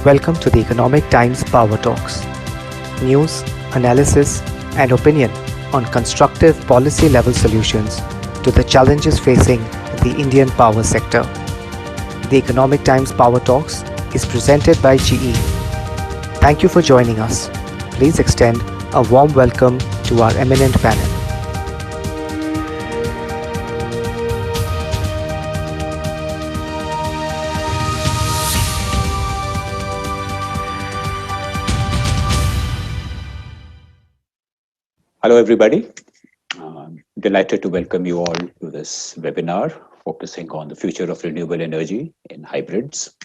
Welcome to the Economic Times Power Talks. News, analysis, and opinion on constructive policy level solutions to the challenges facing the Indian power sector. The Economic Times Power Talks is presented by GE. Thank you for joining us. Please extend a warm welcome to our eminent panel. Hello, everybody. Delighted to welcome you all to this webinar focusing on the future of renewable energy in hybrids.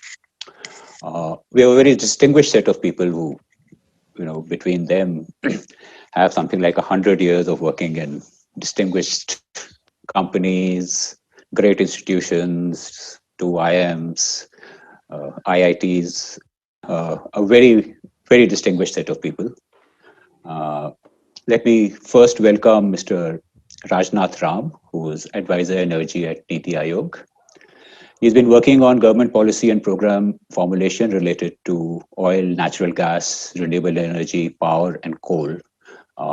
We have a very distinguished set of people who, between them have something like 100 years of working in distinguished companies, great institutions, two IIMs, IITs, a very, very distinguished set of people. Let me first welcome Mr. Rajnath Ram, who is Advisor Energy at Niti Aayog. He's been working on government policy and program formulation related to oil, natural gas, renewable energy, power, and coal.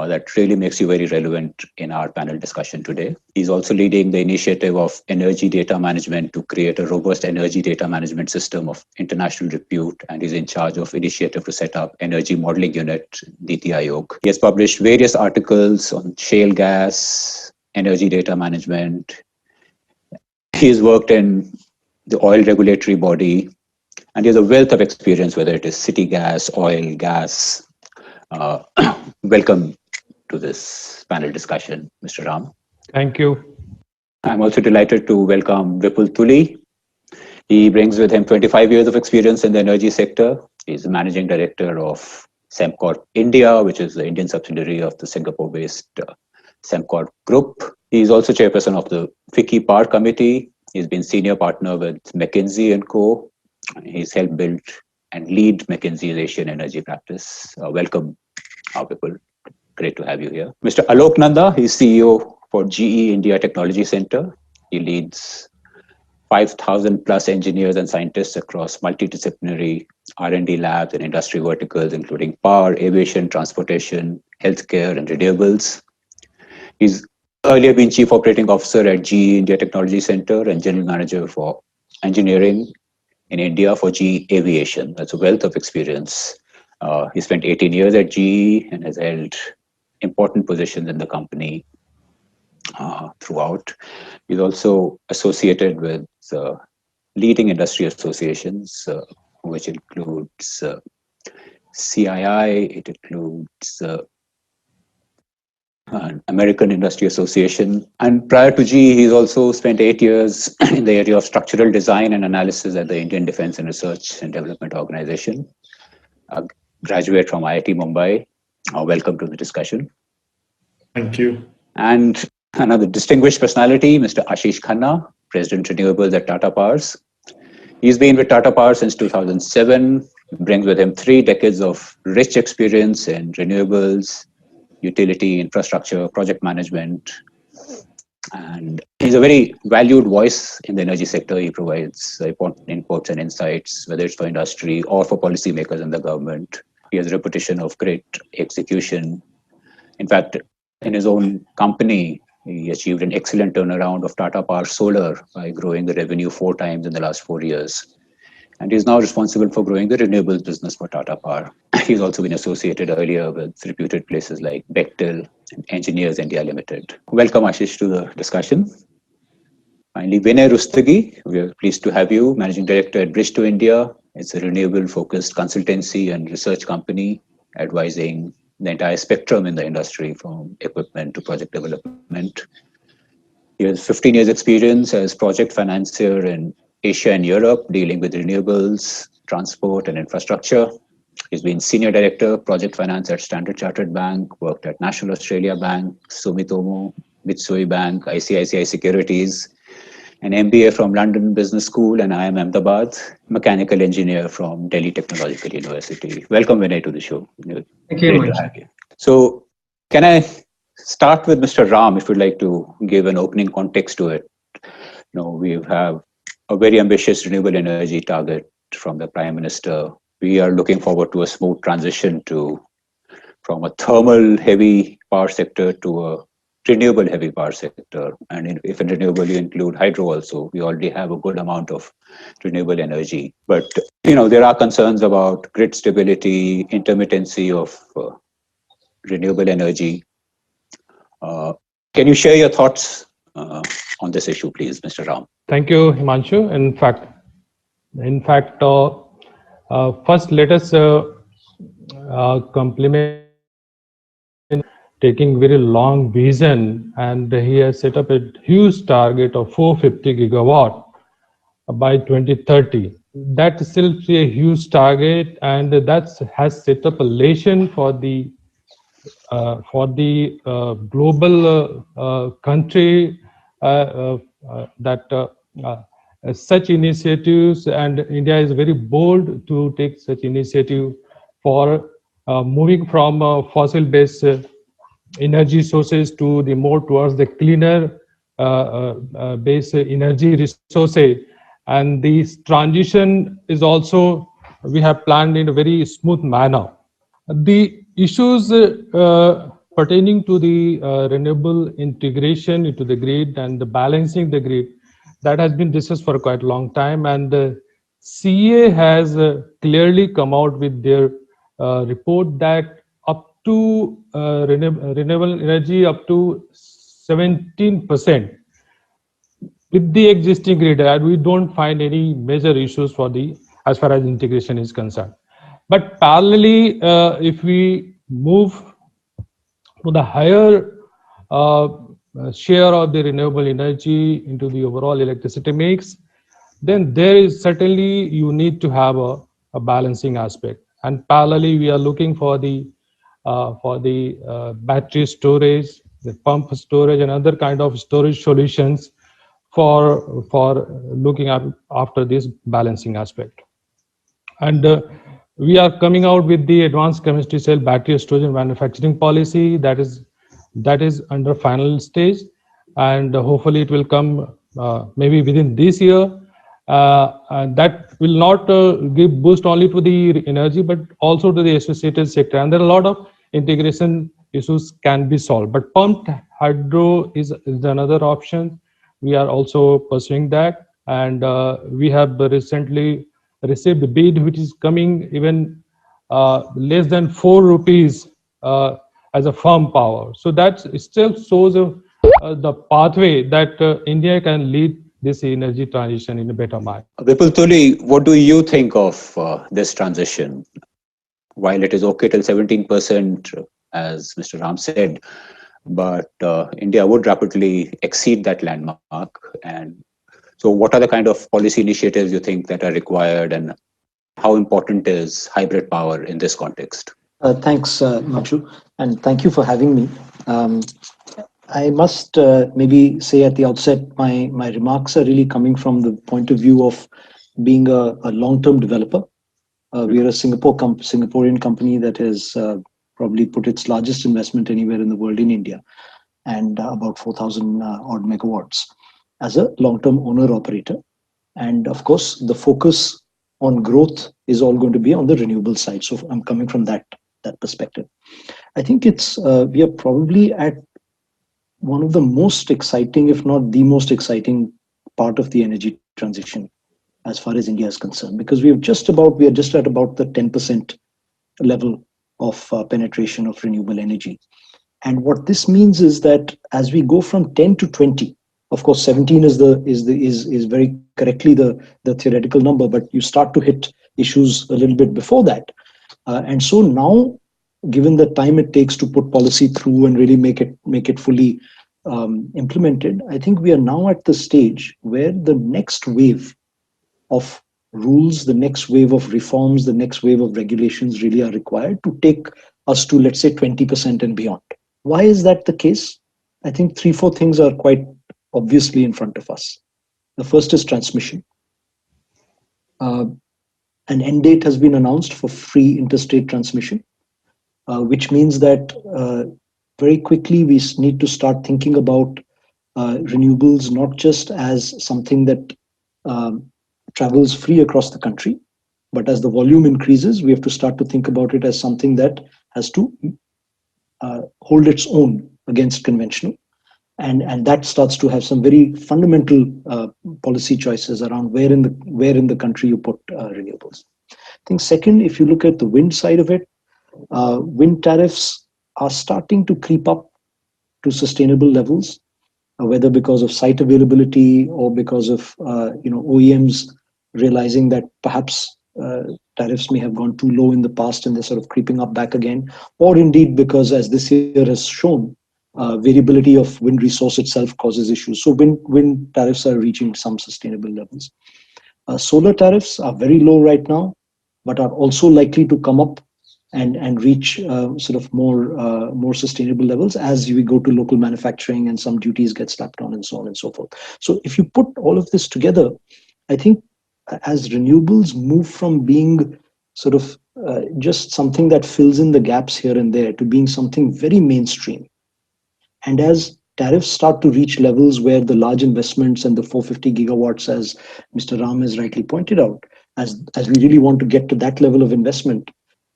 That really makes you very relevant in our panel discussion today. He's also leading the initiative of energy data management to create a robust energy data management system of international repute, and he's in charge of initiative to set up energy modeling unit, Niti Aayog. He has published various articles on shale gas, energy data management. He's worked in the oil regulatory body, and he has a wealth of experience, whether it is city gas, oil, gas. Welcome to this panel discussion, Mr. Ram. Thank you. I'm also delighted to welcome Vipul Tuli. He brings with him 25 years of experience in the energy sector. He's the managing director of Sembcorp India, which is the Indian subsidiary of the Singapore-based Sembcorp Group. He's also chairperson of the FICCI Power Committee. He's been senior partner with McKinsey & Co. He's helped build and lead McKinsey's Asian energy practice. Welcome, Vipul. Great to have you here. Mr. Alok Nanda, he's CEO for GE India Technology Center. He leads 5,000 plus engineers and scientists across multidisciplinary R&D labs and industry verticals, including power, aviation, transportation, healthcare, and renewables. He's earlier been Chief Operating Officer at GE India Technology Center and General Manager for Engineering in India for GE Aviation. That's a wealth of experience. He spent 18 years at GE and has held important positions in the company throughout. He's also associated with leading industry associations, which includes CII, it includes American Industry Association. And prior to GE, he's also spent 8 years in the area of structural design and analysis at the Indian Defence and Research and Development Organization. A graduate from IIT Mumbai. Welcome to the discussion. Thank you. And another distinguished personality, Mr. Ashish Khanna, President Renewables at Tata Powers. He's been with Tata Power since 2007, brings with him 3 decades of rich experience in renewables, utility, infrastructure, project management. And he's a very valued voice in the energy sector. He provides important inputs and insights, whether it's for industry or for policymakers in the government. He has a reputation of great execution. In fact, in his own company, he achieved an excellent turnaround of Tata Power Solar by growing the revenue 4 times in the last 4 years. And he's now responsible for growing the renewables business for Tata Power. He's also been associated earlier with reputed places like Bechtel and Engineers India Limited. Welcome, Ashish, to the discussion. Finally, Vinay Rustagi, we are pleased to have you, Managing Director at Bridge to India. It's a renewable-focused consultancy and research company advising the entire spectrum in the industry, from equipment to project development. He has 15 years experience as project financier in Asia and Europe, dealing with renewables, transport, and infrastructure. He's been Senior Director, Project Finance at Standard Chartered Bank, worked at National Australia Bank, Sumitomo, Mitsui Bank, ICICI Securities, an MBA from London Business School, and IIM Ahmedabad, mechanical engineer from Delhi Technological University. Welcome, Vinay, to the show. Thank you very much. So, can I start with Mr. Ram, if you'd like to give an opening context to it? We have a very ambitious renewable energy target from the Prime Minister we are looking forward to a smooth transition from a thermal heavy power sector to a renewable heavy power sector. And if in renewable you include hydro also, we already have a good amount of renewable energy. But there are concerns about grid stability, intermittency of renewable energy. Can you share your thoughts on this issue, please, Mr. Ram? Thank you, Himanshu. In fact, first let us compliment taking very long vision, and he has set up a huge target of 450 gigawatt by 2030. That is still a huge target, and that has set up a lesson for the global country that such initiatives, and India is very bold to take such initiative for moving from fossil-based energy sources to the more towards the cleaner based energy resources. And this transition is also, we have planned in a very smooth manner. The issues pertaining to the renewable integration into the grid and the balancing the grid, that has been discussed for quite a long time, and the CEA has clearly come out with their report that up to renewable energy up to 17% with the existing grid, we don't find any major issues for the as far as integration is concerned. But parallelly, if we move to the higher share of the renewable energy into the overall electricity mix, then there is certainly you need to have a balancing aspect. And parallelly, we are looking for the battery storage, the pump storage, and other kind of storage solutions for looking after this balancing aspect. And we are coming out with the advanced chemistry cell battery storage and manufacturing policy that is under final stage, and hopefully it will come maybe within this year. And that will not give boost only to the energy but also to the associated sector, and there are a lot of integration issues can be solved. But pumped hydro is another option. We are also pursuing that, and we have recently received a bid which is coming even less than 4 rupees as a firm power. So that still shows the pathway that India can lead this energy transition in a better manner. Vipul Tuli, what do you think of this transition? While it is okay till 17%, as Mr. Ram said, but India would rapidly exceed that landmark. And so what are the kind of policy initiatives you think that are required, and how important is hybrid power in this context? Thanks, Himanshu, and thank you for having me. I must maybe say at the outset, my remarks are really coming from the point of view of being a long-term developer. We are a Singaporean company that has probably put its largest investment anywhere in the world in India, and about 4,000 odd megawatts as a long-term owner-operator. And of course, the focus on growth is all going to be on the renewable side. So I'm coming from that perspective. I think it's we are probably at one of the most exciting, if not the most exciting part of the energy transition as far as India is concerned, because we are just at about the 10% level of penetration of renewable energy. And what this means is that as we go from 10 to 20, of course 17 is very correctly the theoretical number, but you start to hit issues a little bit before that. And so now, given the time it takes to put policy through and really make it fully implemented, I think we are now at the stage where the next wave of rules, the next wave of reforms, the next wave of regulations really are required to take us to, let's say, 20% and beyond. Why is that the case? I think 3-4 things are quite obviously in front of us. The first is transmission. An end date has been announced for free interstate transmission, which means that very quickly we need to start thinking about renewables not just as something that travels free across the country, But as the volume increases, we have to start to think about it as something that has to hold its own against conventional. And that starts to have some very fundamental policy choices around where in the country you put renewables. I think second, if you look at the wind side of it, wind tariffs are starting to creep up to sustainable levels, whether because of site availability or because of OEMs realizing that perhaps tariffs may have gone too low in the past and they're sort of creeping up back again, or indeed because, as this year has shown, variability of wind resource itself causes issues. So wind tariffs are reaching some sustainable levels. Solar tariffs are very low right now, but are also likely to come up and reach sort of more sustainable levels as we go to local manufacturing and some duties get slapped on and so on and so forth. So if you put all of this together, I think as renewables move from being sort of just something that fills in the gaps here and there to being something very mainstream, and as tariffs start to reach levels where the large investments and the 450 gigawatts, as Mr. Ram has rightly pointed out, as we really want to get to that level of investment,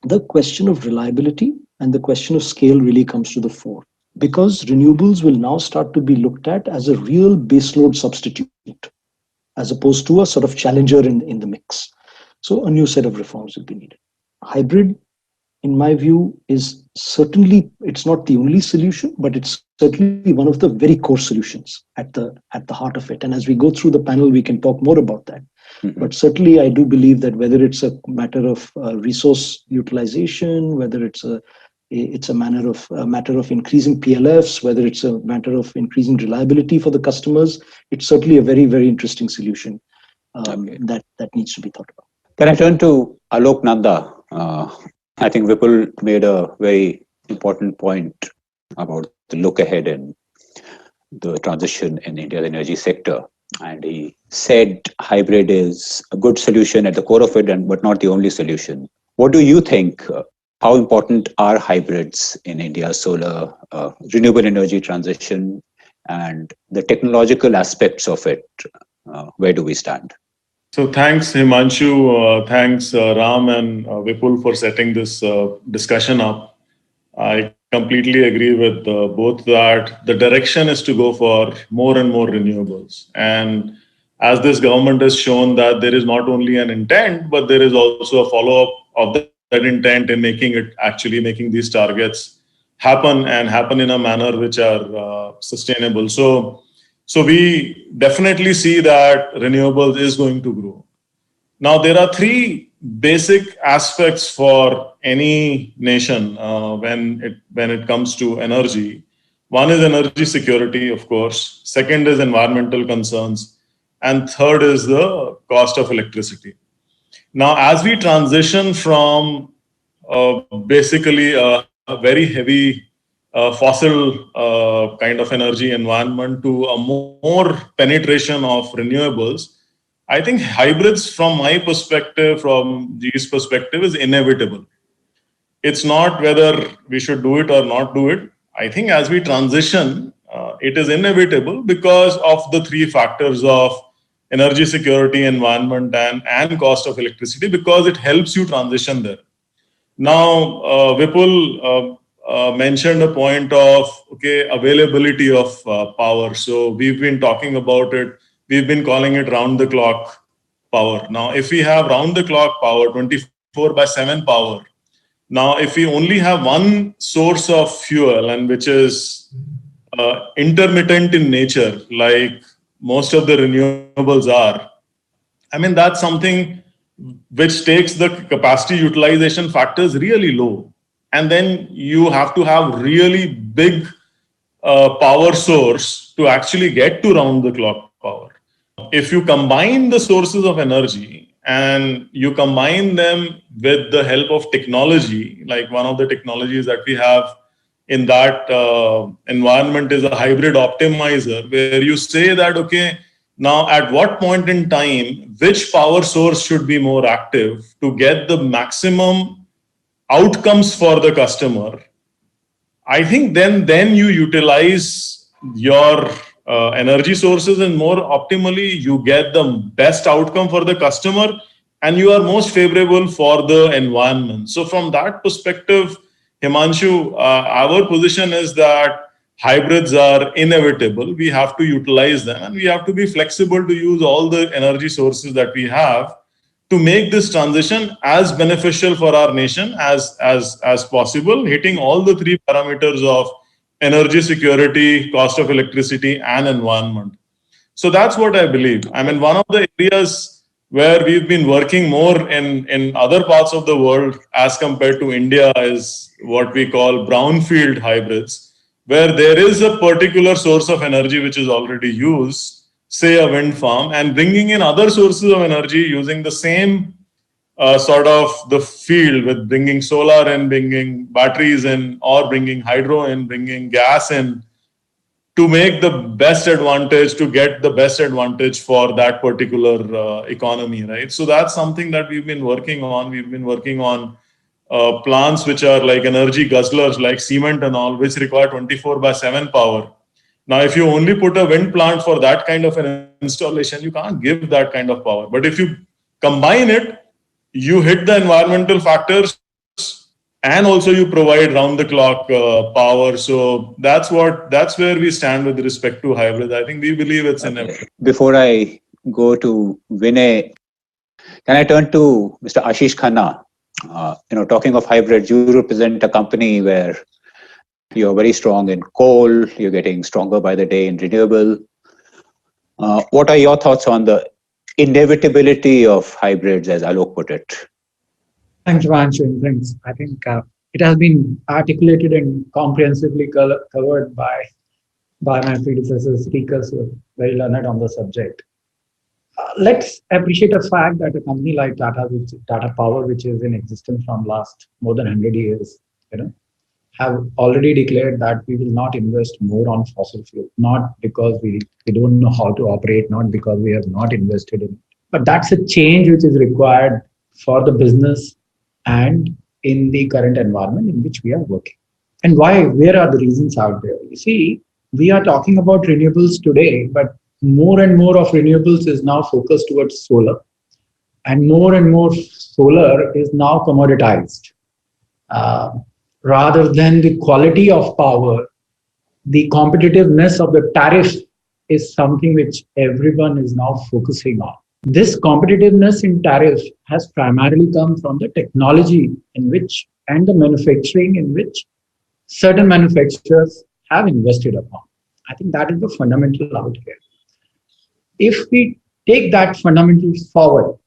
the question of reliability and the question of scale really comes to the fore, because renewables will now start to be looked at as a real baseload substitute, as opposed to a sort of challenger in the mix. So a new set of reforms will be needed. Hybrid, in my view, is certainly, it's not the only solution, but it's certainly one of the very core solutions at the heart of it. And as we go through the panel, we can talk more about that. Mm-hmm. But certainly, I do believe that whether it's a matter of resource utilization, whether it's a matter of increasing PLFs, whether it's a matter of increasing reliability for the customers, it's certainly a very, very interesting solution that needs to be thought about. Can I turn to Alok Nanda? I think Vipul made a very important point about the look ahead in the transition in India's energy sector. And he said hybrid is a good solution at the core of it, but not the only solution. What do you think? How important are hybrids in India's solar renewable energy transition and the technological aspects of it? Where do we stand? So thanks, Himanshu. Thanks, Ram and Vipul for setting this discussion up. I completely agree with both that the direction is to go for more and more renewables. And as this government has shown that there is not only an intent, but there is also a follow-up of that intent in making these targets happen in a manner which are sustainable. So we definitely see that renewables is going to grow. Now, there are three basic aspects for any nation when it comes to energy. One is energy security, of course. Second is environmental concerns. And third is the cost of electricity. Now, as we transition from basically a very heavy fossil kind of energy environment to a more penetration of renewables, I think hybrids, from my perspective, from GE's perspective, is inevitable. It's not whether we should do it or not do it. I think as we transition, it is inevitable because of the three factors of energy security, environment, and cost of electricity, because it helps you transition there. Now, Vipul mentioned a point of availability of power. So we've been talking about it. We've been calling it round-the-clock power. Now, if we have round-the-clock power, 24/7 power, now if we only have one source of fuel, and which is intermittent in nature, like most of the renewables are, I mean, that's something which takes the capacity utilization factors really low. And then you have to have really big power source to actually get to round-the-clock power. If you combine the sources of energy and you combine them with the help of technology, like one of the technologies that we have in that environment is a hybrid optimizer, where you say that, now at what point in time, which power source should be more active to get the maximum outcomes for the customer. I think then you utilize your energy sources, and more optimally, you get the best outcome for the customer and you are most favorable for the environment. So from that perspective, Himanshu, our position is that hybrids are inevitable. We have to utilize them, and we have to be flexible to use all the energy sources that we have to make this transition as beneficial for our nation as possible, hitting all the three parameters of energy security, cost of electricity, and environment. So that's what I believe. I mean, one of the areas where we've been working more in other parts of the world as compared to India is what we call brownfield hybrids, where there is a particular source of energy which is already used, say a wind farm, and bringing in other sources of energy using the same sort of the field, with bringing solar in, bringing batteries in, or bringing hydro in, bringing gas in, to make the best advantage, to get the best advantage for that particular economy, right? So that's something that we've been working on. We've been working on plants which are like energy guzzlers, like cement and all, which require 24/7 power. Now, if you only put a wind plant for that kind of an installation, you can't give that kind of power. But if you combine it, you hit the environmental factors, and also you provide round the clock power. So that's where we stand with respect to hybrid. I think we believe it's inevitable. Before I go to Vinay, can I turn to Mr. Ashish Khanna? Talking of hybrids, you represent a company where you're very strong in coal, you're getting stronger by the day in renewable. What are your thoughts on the inevitability of hybrids, as Alok put it? Thanks, Himanshu, and thanks. I think it has been articulated and comprehensively covered by my predecessors, speakers who are very learned on the subject. Let's appreciate the fact that a company like Tata Power, which is in existence from last more than 100 years, have already declared that we will not invest more on fossil fuel, not because we don't know how to operate, not because we have not invested in it, but that's a change which is required for the business and in the current environment in which we are working. And why? Where are the reasons out there? You see, we are talking about renewables today, but more and more of renewables is now focused towards solar, and more solar is now commoditized. Rather than the quality of power, the competitiveness of the tariff is something which everyone is now focusing on. This competitiveness in tariff has primarily come from the technology in which and the manufacturing in which certain manufacturers have invested upon. I think that is the fundamental out here. If we take that fundamental forward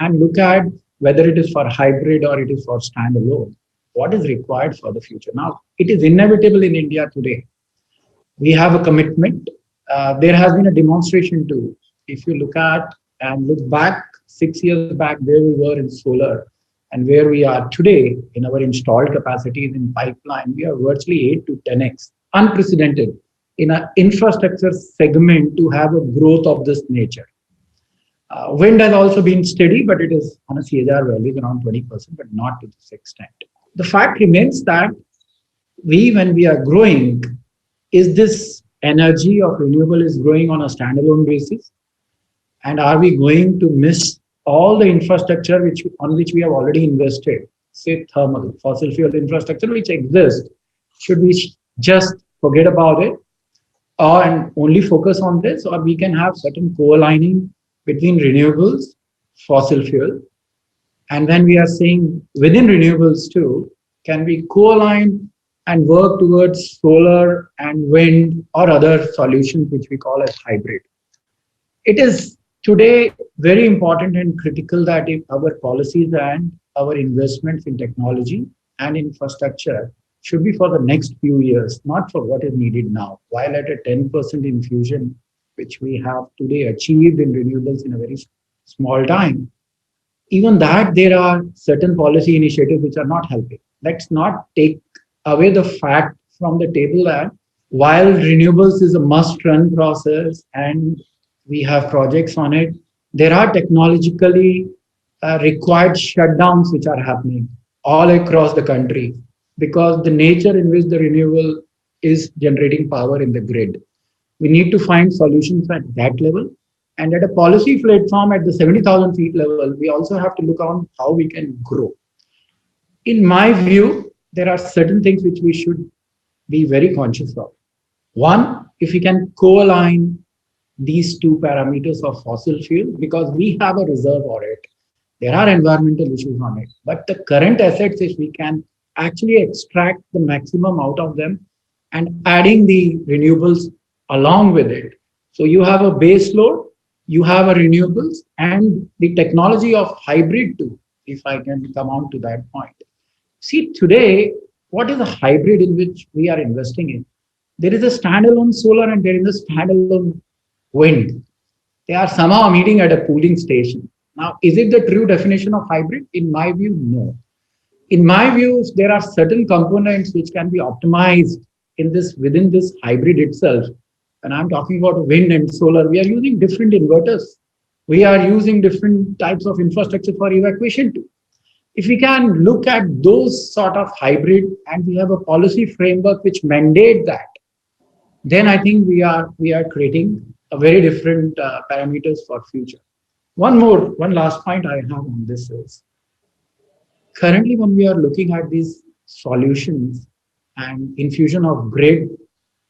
and look at whether it is for hybrid or it is for standalone, what is required for the future? Now, it is inevitable in India today. We have a commitment. There has been a demonstration too. If you look at and look back 6 years back where we were in solar and where we are today in our installed capacities in pipeline, we are virtually 8 to 10x, unprecedented in an infrastructure segment to have a growth of this nature. Wind has also been steady, but it is on a CAGR value around 20%, but not to this extent. The fact remains that when we are growing, is this energy of renewable is growing on a standalone basis? And are we going to miss all the infrastructure on which we have already invested, say thermal, fossil fuel infrastructure which exists? Should we just forget about it and only focus on this? Or we can have certain co-aligning between renewables, fossil fuel, and when we are saying within renewables too, can we co-align and work towards solar and wind or other solutions which we call as hybrid? It is today very important and critical that if our policies and our investments in technology and infrastructure should be for the next few years, not for what is needed now. While at a 10% infusion, which we have today achieved in renewables in a very small time, even that there are certain policy initiatives which are not helping. Let's not take away the fact from the table that while renewables is a must-run process and we have projects on it, there are technologically required shutdowns which are happening all across the country because the nature in which the renewable is generating power in the grid. We need to find solutions at that level. And at a policy platform at the 70,000 feet level, we also have to look on how we can grow. In my view, there are certain things which we should be very conscious of. One, if we can co-align these two parameters of fossil fuel, because we have a reserve on it. There are environmental issues on it, but the current assets, if we can actually extract the maximum out of them and adding the renewables along with it. So you have a base load, you have a renewables and the technology of hybrid too, if I can come on to that point. See, today, what is a hybrid in which we are investing in? There is a standalone solar and there is a standalone wind. They are somehow meeting at a pooling station. Now, is it the true definition of hybrid? In my view, no. In my view, there are certain components which can be optimized in this within this hybrid itself. And I'm talking about wind and solar. We are using different inverters. We are using different types of infrastructure for evacuation too. If we can look at those sort of hybrid and we have a policy framework which mandate that, then I think we are creating a very different parameters for future. One last point I have on this is, currently when we are looking at these solutions and infusion of grid,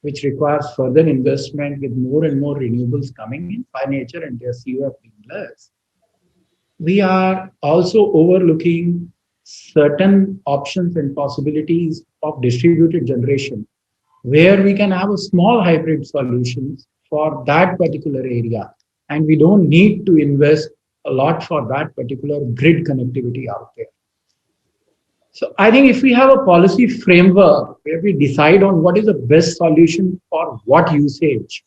which requires further investment with more and more renewables coming in by nature and their CUF being less, we are also overlooking certain options and possibilities of distributed generation, where we can have a small hybrid solutions for that particular area. And we don't need to invest a lot for that particular grid connectivity out there. So I think if we have a policy framework where we decide on what is the best solution for what usage,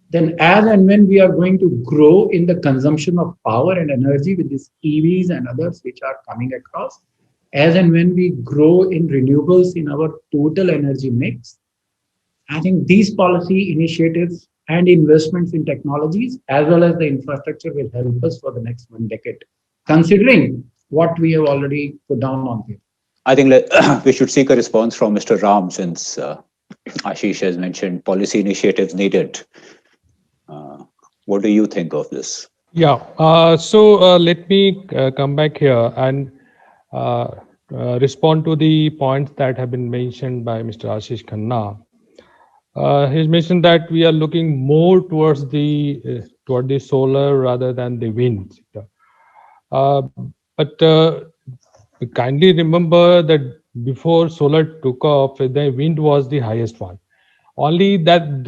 then as and when we are going to grow in the consumption of power and energy with these EVs and others which are coming across, as and when we grow in renewables in our total energy mix, I think these policy initiatives and investments in technologies as well as the infrastructure will help us for the next 1 decade, considering what we have already put down on paper. I think we should seek a response from Mr. Ram, since Ashish has mentioned policy initiatives needed. What do you think of this? Yeah, so let me come back here and respond to the points that have been mentioned by Mr. Ashish Khanna. He's mentioned that we are looking more towards the solar rather than the wind sector. But kindly remember that before solar took off, the wind was the highest one. Only that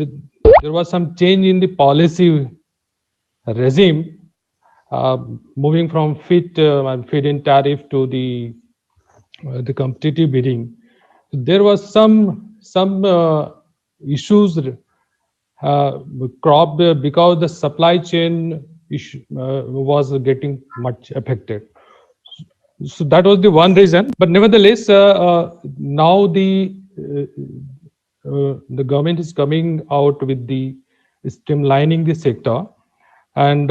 there was some change in the policy regime, moving from feed-in tariff to the competitive bidding. There was some issues cropped because the supply chain issue was getting much affected. So that was the one reason. But nevertheless, now the government is coming out with the streamlining the sector, and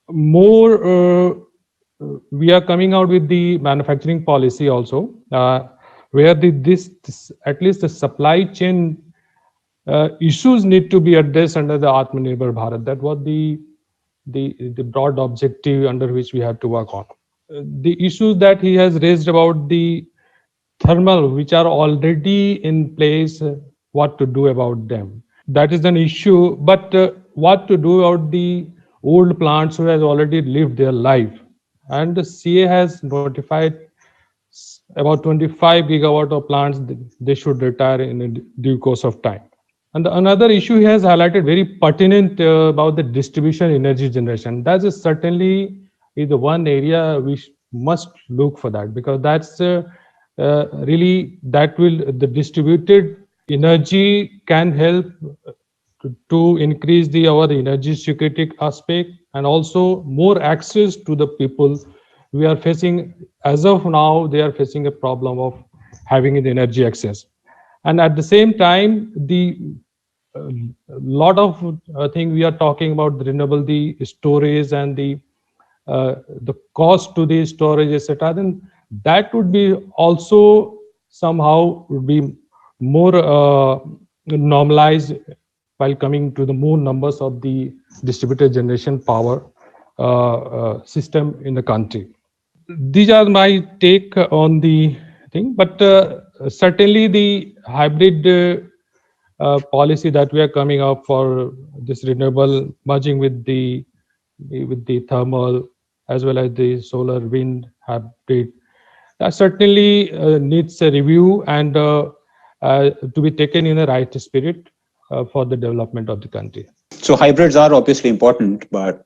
more we are coming out with the manufacturing policy also, where this at least the supply chain issues need to be addressed under the Atmanirbhar Bharat. That was the broad objective under which we have to work on. The issues that he has raised about the thermal, which are already in place, what to do about them. That is an issue, but what to do about the old plants who has already lived their life. And the CA has notified about 25 gigawatt of plants they should retire in a due course of time. And another issue he has highlighted very pertinent about the distribution energy generation. That is certainly is the one area we must look for that, because that's really the distributed energy can help to increase our energy security aspect, and also more access to the people. We are facing, as of now, they are facing a problem of having the energy access. And at the same time, the lot of thing we are talking about the renewable, the storage and the cost to the storage, etc. Then that would be also somehow would be more normalized while coming to the more numbers of the distributed generation power system in the country. These are my take on the thing, but certainly the hybrid policy that we are coming up for this renewable merging with the thermal as well as the solar wind hybrid certainly needs a review and to be taken in the right spirit for the development of the country. So hybrids are obviously important, but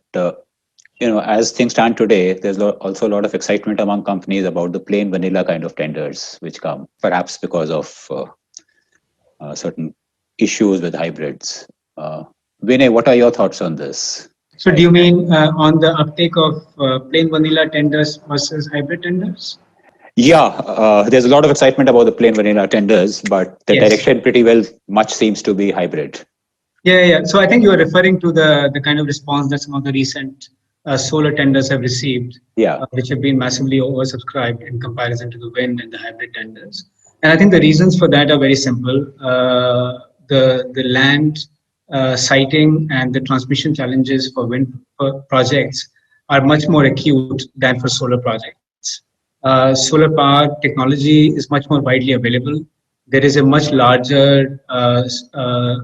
as things stand today, there's also a lot of excitement among companies about the plain vanilla kind of tenders which come, perhaps because of certain issues with hybrids. Vinay, what are your thoughts on this? So do you mean on the uptake of plain vanilla tenders versus hybrid tenders? Yeah, there's a lot of excitement about the plain vanilla tenders, but the Yes. direction pretty well much seems to be hybrid. Yeah. So I think you are referring to the kind of response that some of the recent solar tenders have received, Yeah. which have been massively oversubscribed in comparison to the wind and the hybrid tenders. And I think the reasons for that are very simple. The land siting and the transmission challenges for wind projects are much more acute than for solar projects. Solar power technology is much more widely available. There is a much larger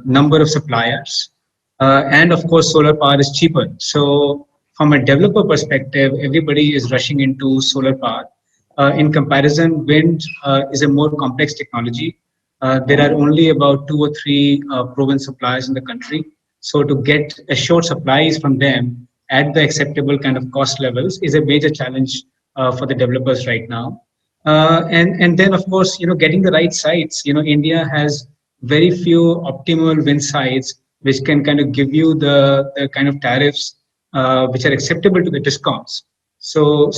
number of suppliers. And of course, solar power is cheaper. So from a developer perspective, everybody is rushing into solar power. In comparison, wind is a more complex technology. There are only about 2 or 3 proven suppliers in the country. So to get assured supplies from them at the acceptable kind of cost levels is a major challenge for the developers right now. And then, of course, getting the right sites. India has very few optimal wind sites which can kind of give you the kind of tariffs which are acceptable to the discoms. So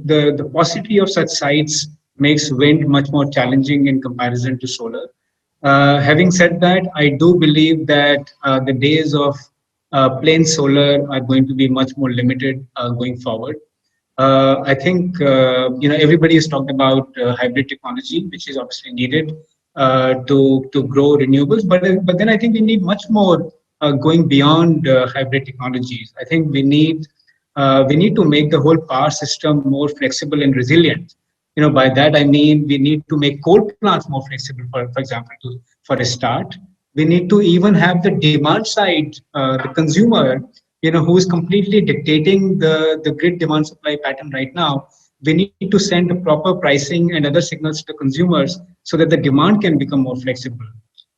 the paucity of such sites makes wind much more challenging in comparison to solar. Having said that, I do believe that the days of plain solar are going to be much more limited going forward. I think everybody has talked about hybrid technology, which is obviously needed to grow renewables. But then I think we need much more going beyond hybrid technologies. I think we need to make the whole power system more flexible and resilient. By that I mean we need to make coal plants more flexible. For example, for a start, we need to even have the demand side, the consumer, who is completely dictating the grid demand supply pattern right now. We need to send the proper pricing and other signals to consumers so that the demand can become more flexible.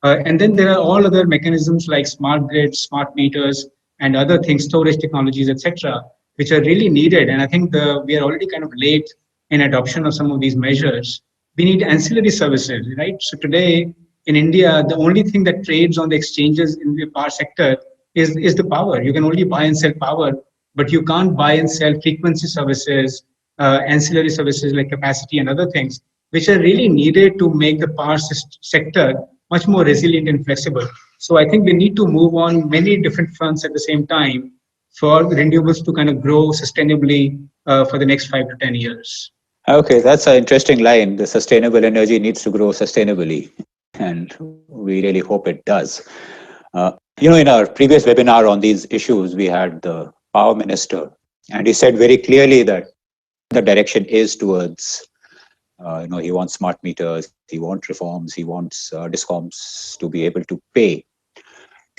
And then there are all other mechanisms like smart grids, smart meters, and other things, storage technologies, etc., which are really needed. And I think we are already kind of late in adoption of some of these measures. We need ancillary services, right? So today in India, the only thing that trades on the exchanges in the power sector is the power. You can only buy and sell power, but you can't buy and sell frequency services, ancillary services like capacity and other things, which are really needed to make the power sector much more resilient and flexible. So I think we need to move on many different fronts at the same time for renewables to kind of grow sustainably for the next 5 to 10 years. Okay, that's an interesting line. The sustainable energy needs to grow sustainably, and we really hope it does. In our previous webinar on these issues, we had the power minister, and he said very clearly that the direction is towards, he wants smart meters, he wants reforms, he wants discoms to be able to pay.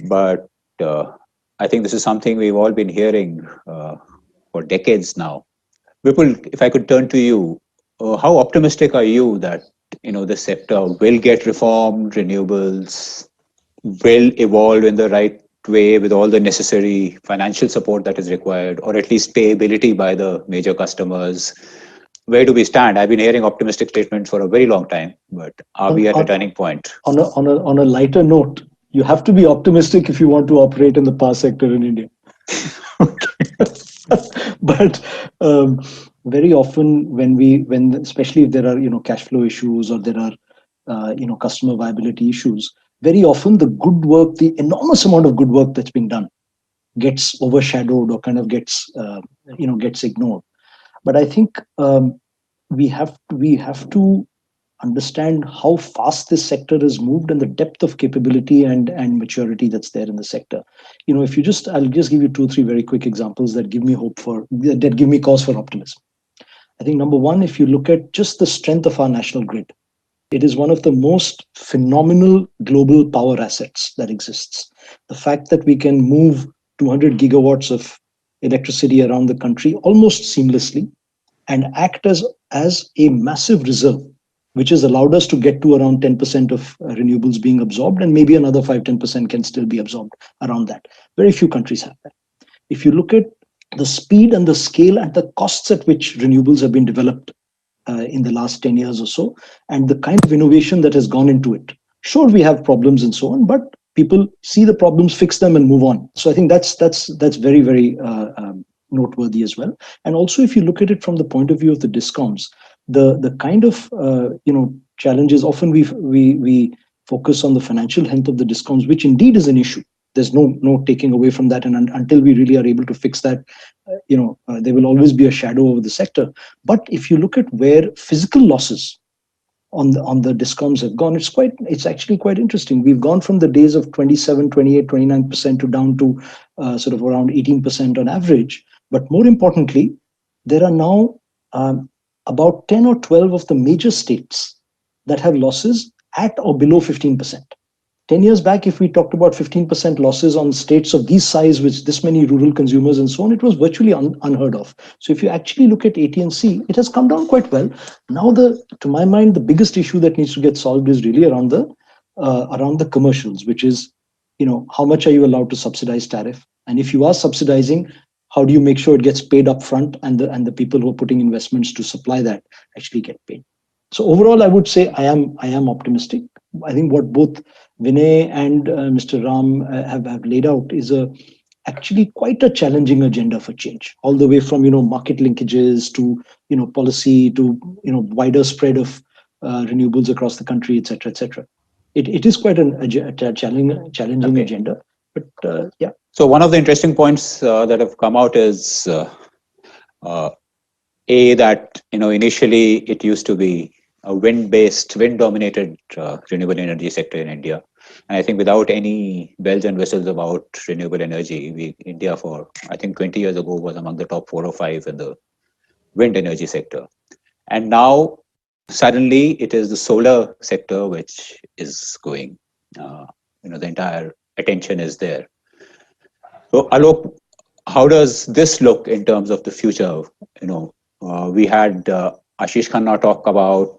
But I think this is something we've all been hearing for decades now. Vipul, if I could turn to you, how optimistic are you that this sector will get reformed, renewables will evolve in the right way with all the necessary financial support that is required, or at least payability by the major customers? Where do we stand? I've been hearing optimistic statements for a very long time, but are we at a turning point? On a lighter note, you have to be optimistic if you want to operate in the power sector in India. But very often when especially if there are cash flow issues or there are customer viability issues, very often the good work, the enormous amount of good work that's being done, gets overshadowed or kind of gets ignored. But I think we have to understand how fast this sector has moved and the depth of capability and maturity that's there in the sector. If you I'll just give you 2 or 3 very quick examples that give me that give me cause for optimism. I think number one, if you look at just the strength of our national grid, it is one of the most phenomenal global power assets that exists. The fact that we can move 200 gigawatts of electricity around the country almost seamlessly and act as a massive reserve, which has allowed us to get to around 10% of renewables being absorbed, and maybe another 5-10% can still be absorbed around that. Very few countries have that. If you look at the speed and the scale and the costs at which renewables have been developed in the last 10 years or so, and the kind of innovation that has gone into it. Sure, we have problems and so on, but people see the problems, fix them, and move on. So I think that's very, very noteworthy as well. And also, if you look at it from the point of view of the DISCOMs, the kind of challenges, often we focus on the financial health of the DISCOMs, which indeed is an issue. There's no taking away from that, and until we really are able to fix that, there will always be a shadow over the sector. But if you look at where physical losses on the DISCOMs have gone, it's actually quite interesting. We've gone from the days of 27, 28, 29% to down to sort of around 18% on average. But more importantly, there are now about 10 or 12 of the major states that have losses at or below 15%. 10 years back, if we talked about 15% losses on states of this size with this many rural consumers and so on, it was virtually unheard of. So if you actually look at AT&C, it has come down quite well. Now, to my mind, the biggest issue that needs to get solved is really around the commercials, which is, how much are you allowed to subsidize tariff? And if you are subsidizing, how do you make sure it gets paid up front and the people who are putting investments to supply that actually get paid? So overall, I would say I am optimistic. I think what both Vinay and Mr. Ram have laid out is actually quite a challenging agenda for change, all the way from market linkages to policy to wider spread of renewables across the country, etc., etc. It is quite a challenging agenda, but yeah. So one of the interesting points that have come out is that initially it used to be a wind-dominated renewable energy sector in India. And I think without any bells and whistles about renewable energy, India for, I think 20 years ago was among the top 4 or 5 in the wind energy sector. And now suddenly it is the solar sector which is going, the entire attention is there. So Alok, how does this look in terms of the future? We had Ashish Khanna talk about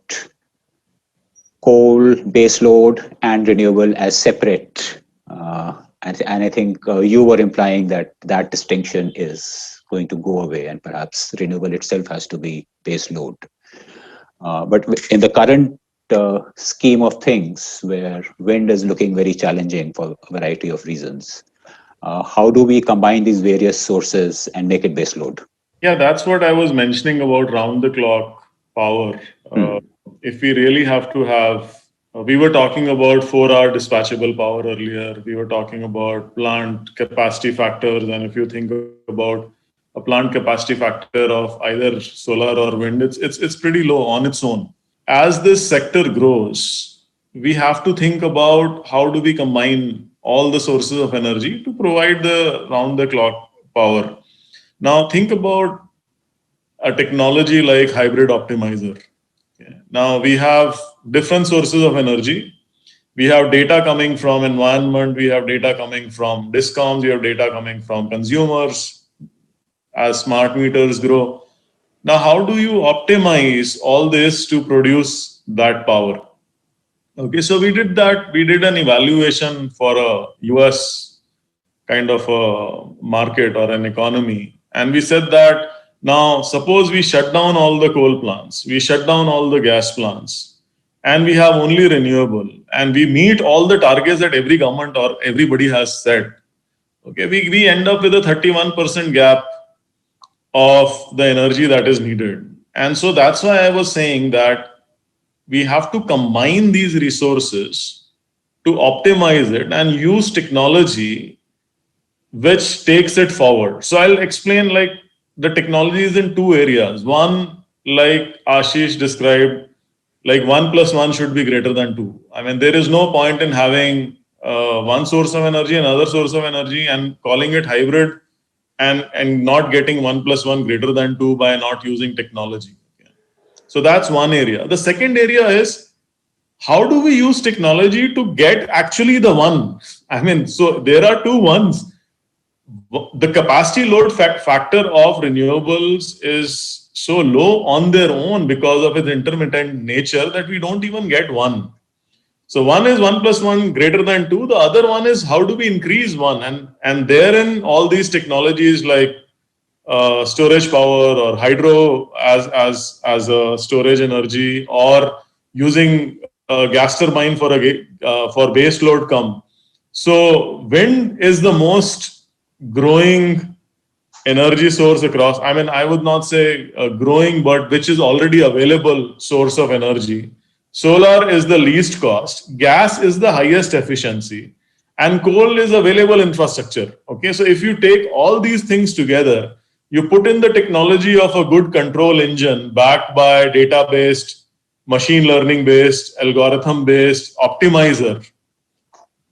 coal, base load, and renewable as separate. And I think you were implying that distinction is going to go away, and perhaps renewable itself has to be base load. But in the current scheme of things, where wind is looking very challenging for a variety of reasons, how do we combine these various sources and make it base load? Yeah, that's what I was mentioning about round-the-clock power. If we really have to have, we were talking about 4-hour dispatchable power earlier. We were talking about plant capacity factors. And if you think about a plant capacity factor of either solar or wind, it's pretty low on its own. As this sector grows, we have to think about how do we combine all the sources of energy to provide the round-the-clock power. Now, think about a technology like hybrid optimizer. Now, we have different sources of energy. We have data coming from environment. We have data coming from DISCOMs. We have data coming from consumers as smart meters grow. Now, how do you optimize all this to produce that power? Okay, so we did that. We did an evaluation for a US kind of a market or an economy. And we said that now, suppose we shut down all the coal plants, we shut down all the gas plants, and we have only renewable, and we meet all the targets that every government or everybody has set. Okay, we end up with a 31% gap of the energy that is needed. And so that's why I was saying that we have to combine these resources to optimize it and use technology which takes it forward. So I'll explain the technology is in 2 areas. One, like Ashish described, like 1 + 1 should be greater than 2. I mean, there is no point in having one source of energy, another source of energy, and calling it hybrid and not getting 1 + 1 greater than 2 by not using technology. So that's one area. The second area is, how do we use technology to get actually the one? I mean, so there are two ones. The capacity load factor of renewables is so low on their own because of its intermittent nature that we don't even get one. So one is 1 + 1 greater than 2. The other one is, how do we increase one? And therein all these technologies like storage power or hydro as a storage energy, or using gas turbine for base load come. So wind is the most growing energy source across. I mean, I would not say growing, but which is already available source of energy. Solar is the least cost. Gas is the highest efficiency, and coal is available infrastructure. Okay, so if you take all these things together, you put in the technology of a good control engine backed by data-based, machine learning-based, algorithm-based optimizer.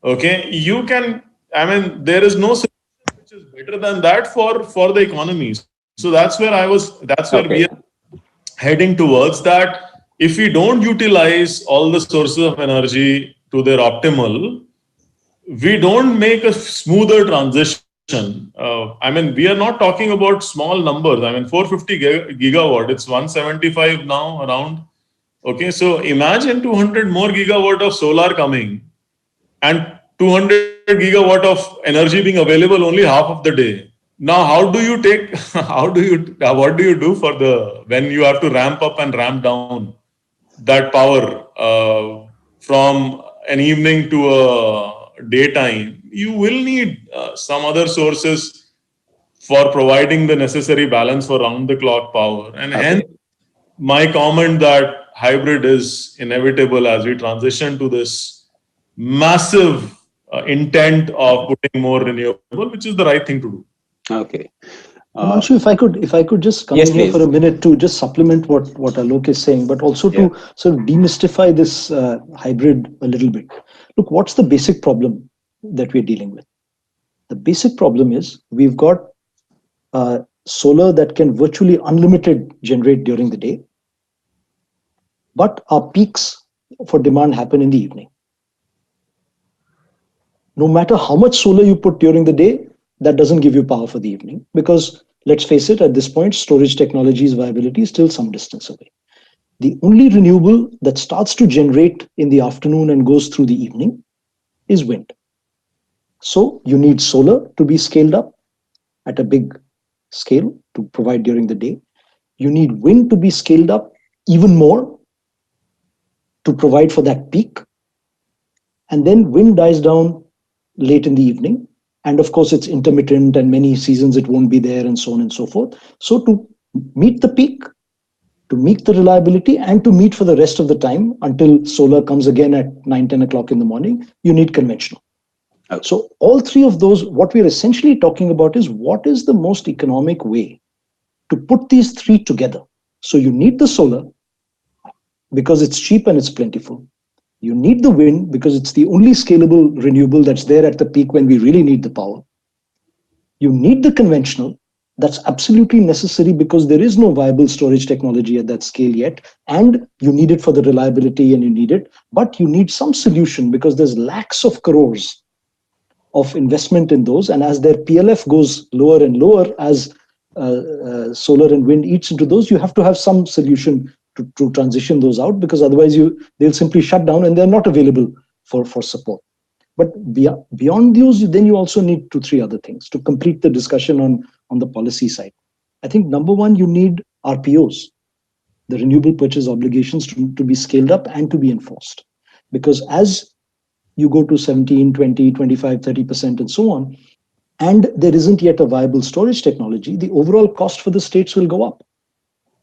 Okay, you can, I mean, there is no solution which is better than that for the economies. So that's where we are heading towards, that if we don't utilize all the sources of energy to their optimal, we don't make a smoother transition. I mean, we are not talking about small numbers. I mean, 450 gigawatt, it's 175 now around. Okay, so imagine 200 more gigawatt of solar coming and 200 gigawatt of energy being available only half of the day. Now, what do you do when you have to ramp up and ramp down that power from an evening to a daytime? You will need some other sources for providing the necessary balance for round-the-clock power. And hence, my comment that hybrid is inevitable as we transition to this massive intent of putting more renewable, which is the right thing to do. Okay. Himanshu, if I could just come in here for a minute to just supplement what Alok is saying, but also to sort of demystify this hybrid a little bit. Look, what's the basic problem that we're dealing with? The basic problem is we've got solar that can virtually unlimited generate during the day, but our peaks for demand happen in the evening. No matter how much solar you put during the day, that doesn't give you power for the evening, because let's face it, at this point, storage technology's viability is still some distance away. The only renewable that starts to generate in the afternoon and goes through the evening is wind. So you need solar to be scaled up at a big scale to provide during the day. You need wind to be scaled up even more to provide for that peak. And then wind dies down late in the evening. And of course, it's intermittent, and many seasons it won't be there, and so on and so forth. So to meet the peak, to meet the reliability, and to meet for the rest of the time until solar comes again at 9-10 o'clock in the morning, you need conventional. Okay. So all three of those, what we're essentially talking about is what is the most economic way to put these three together. So you need the solar because it's cheap and it's plentiful. You need the wind because it's the only scalable renewable that's there at the peak when we really need the power. You need the conventional. That's absolutely necessary because there is no viable storage technology at that scale yet. And you need it for the reliability, and you need it. But you need some solution because there's lakhs of crores of investment in those. And as their PLF goes lower and lower, as solar and wind eats into those, you have to have some solution to transition those out, because otherwise they'll simply shut down and they're not available for support. But beyond those, then you also need 2-3 other things to complete the discussion on the policy side. I think number one, you need RPOs, the renewable purchase obligations, to be scaled up and to be enforced. Because as you go to 17, 20, 25, 30% and so on, and there isn't yet a viable storage technology, the overall cost for the states will go up.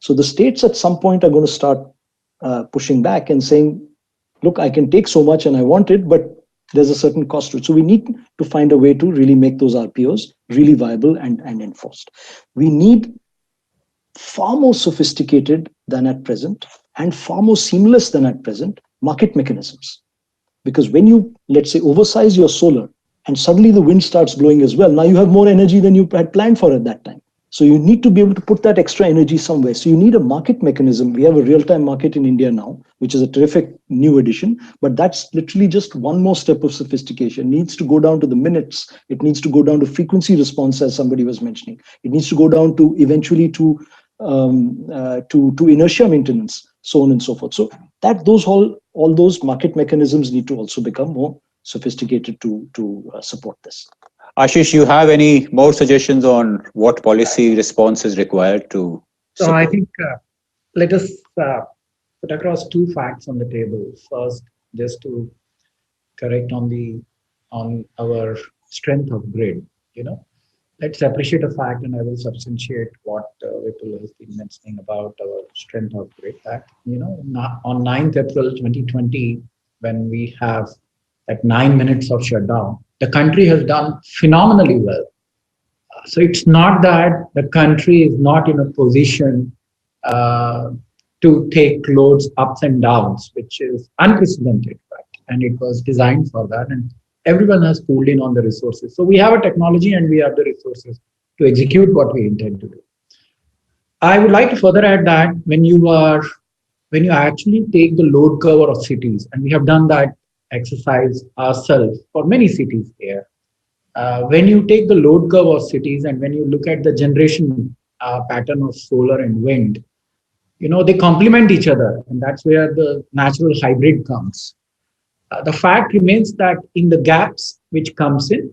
So the states at some point are going to start pushing back and saying, look, I can take so much and I want it, but there's a certain cost to it. So we need to find a way to really make those RPOs really viable and enforced. We need far more sophisticated than at present and far more seamless than at present, market mechanisms. Because when you, let's say, oversize your solar and suddenly the wind starts blowing as well, now you have more energy than you had planned for at that time. So you need to be able to put that extra energy somewhere. So you need a market mechanism. We have a real-time market in India now, which is a terrific new addition, but that's literally just one more step of sophistication. It needs to go down to the minutes. It needs to go down to frequency response, as somebody was mentioning. It needs to go down to eventually to inertia maintenance, so on and so forth. So that all those market mechanisms need to also become more sophisticated to support this. Ashish, you have any more suggestions on what policy response is required to So support? I think let us put across two facts on the table. First, just to correct on our strength of grid. Let's appreciate a fact, and I will substantiate what Vipul has been mentioning about our strength of grid. That on 9th April 2020, when we have that 9 minutes of shutdown, the country has done phenomenally well. So it's not that the country is not in a position to take loads ups and downs, which is unprecedented, right? And it was designed for that. And everyone has pooled in on the resources. So we have a technology and we have the resources to execute what we intend to do. I would like to further add that when you actually take the load curve of cities, and we have done that exercise ourselves for many cities here, when you take the load curve of cities and when you look at the generation pattern of solar and wind, they complement each other, and that's where the natural hybrid comes. The fact remains that in the gaps which comes in,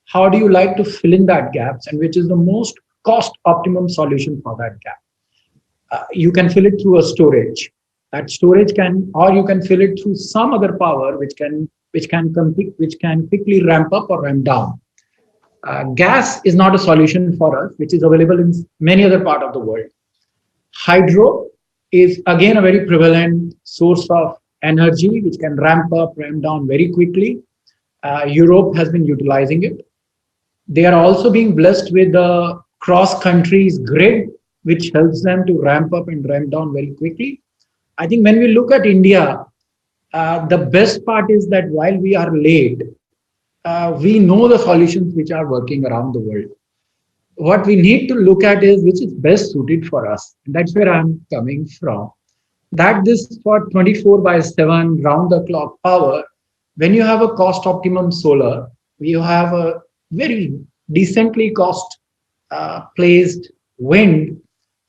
how do you like to fill in that gaps, and which is the most cost optimum solution for that gap? You can fill it through a storage. That storage or you can fill it through some other power which can quickly ramp up or ramp down. Gas is not a solution for us, which is available in many other parts of the world. Hydro is again a very prevalent source of energy which can ramp up, ramp down very quickly. Europe has been utilizing it. They are also being blessed with the cross countries grid, which helps them to ramp up and ramp down very quickly. I think when we look at India, the best part is that while we are late, we know the solutions which are working around the world. What we need to look at is which is best suited for us. And that's where I'm coming from. That this for 24/7 round the clock power, when you have a cost optimum solar, you have a very decently cost placed wind,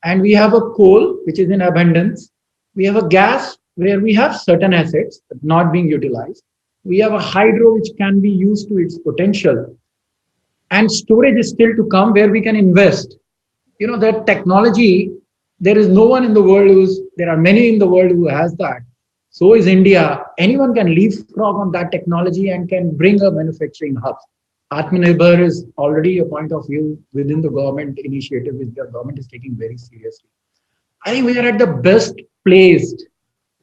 and we have a coal which is in abundance. We have a gas where we have certain assets but not being utilized. We have a hydro which can be used to its potential, and storage is still to come where we can invest. That technology, there is no one in the world there are many in the world who has that. So is India. Anyone can leapfrog on that technology and can bring a manufacturing hub. Atmanirbhar is already a point of view within the government initiative, which the government is taking very seriously. I think we are at the best placed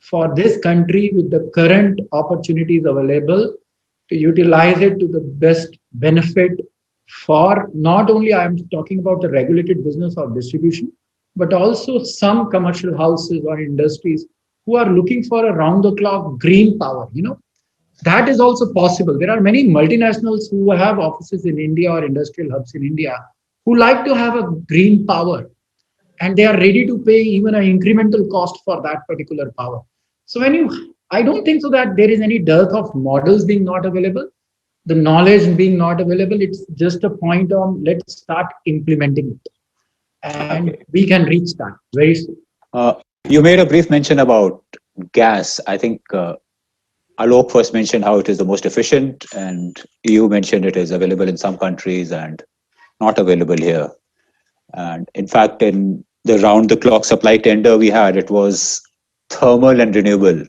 for this country with the current opportunities available to utilize it to the best benefit for not only I'm talking about the regulated business of distribution, but also some commercial houses or industries who are looking for a round-the-clock green power. That is also possible. There are many multinationals who have offices in India or industrial hubs in India who like to have a green power, and they are ready to pay even an incremental cost for that particular power. So I don't think so that there is any dearth of models being not available, the knowledge being not available. It's just a point on let's start implementing it. And we can reach that very soon. You made a brief mention about gas. I think Alok first mentioned how it is the most efficient, and you mentioned it is available in some countries and not available here. And in fact, in the round-the-clock supply tender we had, it was thermal and renewable.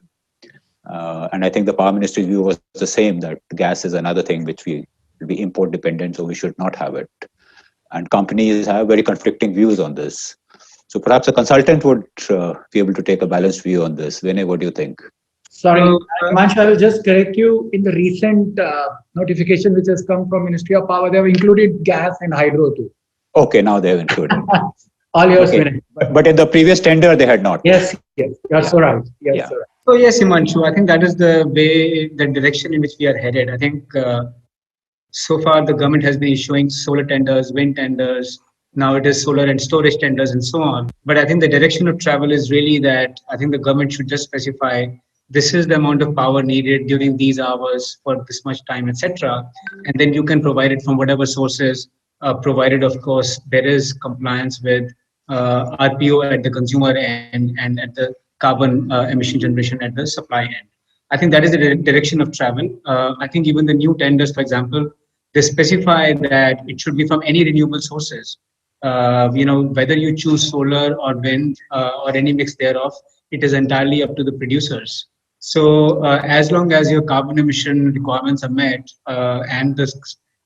And I think the Power Ministry's view was the same, that gas is another thing which will be import dependent, so we should not have it. And companies have very conflicting views on this. So perhaps a consultant would be able to take a balanced view on this. Vinay, what do you think? Sorry, Mansh, I will just correct you. In the recent notification which has come from Ministry of Power, they have included gas and hydro too. Okay, now they have included. All yours, Okay. Vinay. But in the previous tender, they had not. Yes, you're Yeah. so right. Yes, Yeah. so right. So yes, Himanshu, I think that is the way, the direction in which we are headed. I think so far the government has been issuing solar tenders, wind tenders. Now it is solar and storage tenders and so on. But I think the direction of travel is really that I think the government should just specify this is the amount of power needed during these hours for this much time, etc. And then you can provide it from whatever sources, provided, of course, there is compliance with RPO at the consumer end and at the carbon emission generation at the supply end. I think that is the direction of travel. I think even the new tenders, for example, they specify that it should be from any renewable sources. Whether you choose solar or wind or any mix thereof, it is entirely up to the producers. So as long as your carbon emission requirements are met and the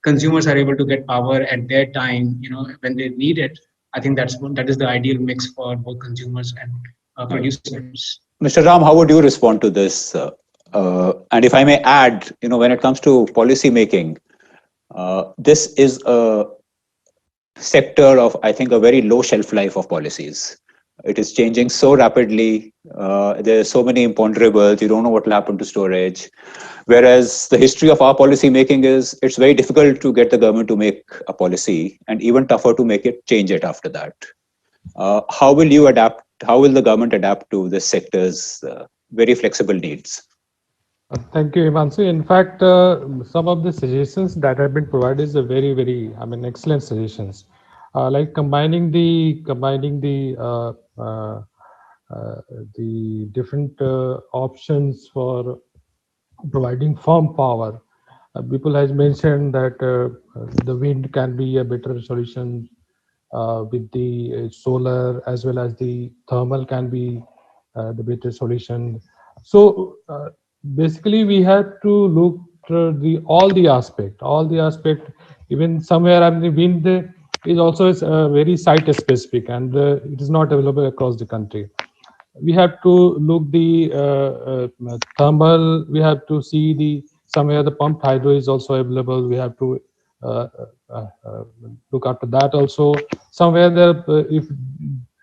consumers are able to get power at their time, when they need it, I think that is the ideal mix for both consumers and producers. Mr. Ram, how would you respond to this? And if I may add, when it comes to policy making, this is a sector of, I think, a very low shelf life of policies. It is changing so rapidly. There are so many imponderables. You don't know what will happen to storage. Whereas the history of our policy making is, it's very difficult to get the government to make a policy and even tougher to make it change it after that. How will you adapt? How will the government adapt to this sector's very flexible needs? Thank you, Himanshu. In fact, some of the suggestions that have been provided is a very, very, excellent suggestions. Like combining the different options for providing firm power. People has mentioned that the wind can be a better solution with the solar, as well as the thermal can be the better solution. So basically we have to look to all the aspect. Even somewhere, the wind is also very site specific, and it is not available across the country. We have to look the thermal. We have to see somewhere the pumped hydro is also available. We have to look after that also. Somewhere if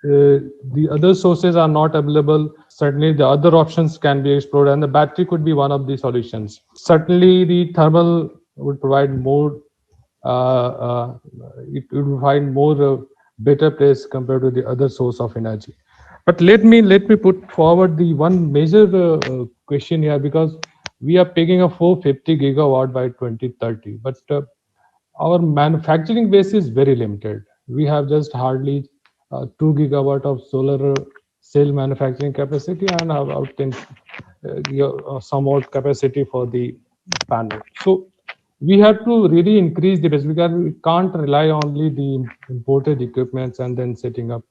the other sources are not available, certainly the other options can be explored, and the battery could be one of the solutions. Certainly the thermal would provide more, it would provide more better place compared to the other source of energy. But let me put forward the one major question here, because we are picking a 450 gigawatt by 2030, but our manufacturing base is very limited. We have just hardly 2 gigawatt of solar cell manufacturing capacity and about 10 somewhat capacity for the panel. So we have to really increase the base, because we can't rely only the imported equipments and then setting up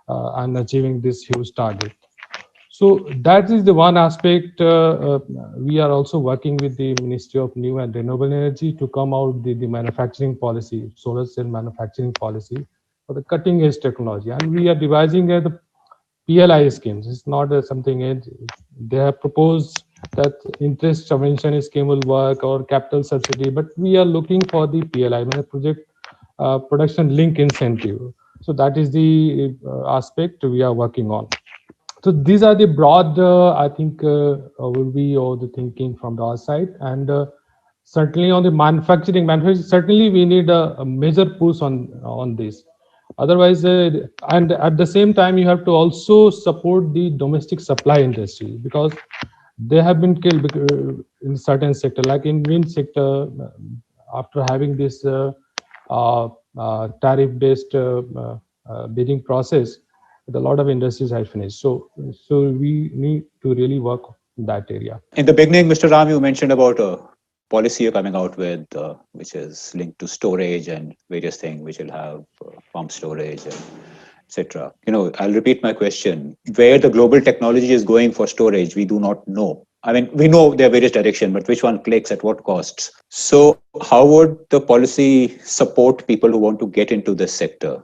and achieving this huge target. So that is the one aspect. We are also working with the Ministry of New and Renewable Energy to come out with the manufacturing policy, solar cell manufacturing policy for the cutting edge technology. And we are devising the PLI schemes. It's not something else. They have proposed that interest subvention scheme will work or capital subsidy, but we are looking for the PLI, project production link incentive. So that is the aspect we are working on. So these are the broad, I think, will be all the thinking from our side. And certainly on the manufacturing, certainly we need a major push on this. Otherwise, and at the same time, you have to also support the domestic supply industry, because they have been killed in certain sector, like in wind sector, after having this tariff-based bidding process, a lot of industries have finished. So we need to really work in that area. In the beginning, Mr. Ram, you mentioned about a policy you're coming out with, which is linked to storage and various things, which will have pump storage and etc. I'll repeat my question. Where the global technology is going for storage, we do not know. We know there are various directions, but which one clicks at what costs? So how would the policy support people who want to get into this sector?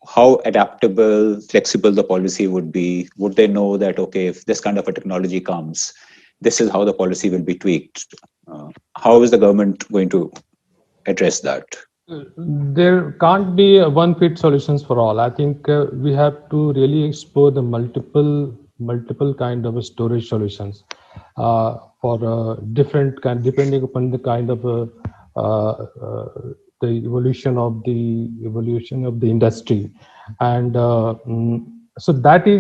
How adaptable, flexible the policy would be? Would they know that, okay, if this kind of a technology comes, this is how the policy will be tweaked? How is the government going to address that? There can't be a one fit solutions for all. I think we have to really explore the multiple kind of storage solutions for different kind, depending upon the kind of the evolution of the industry, and so that is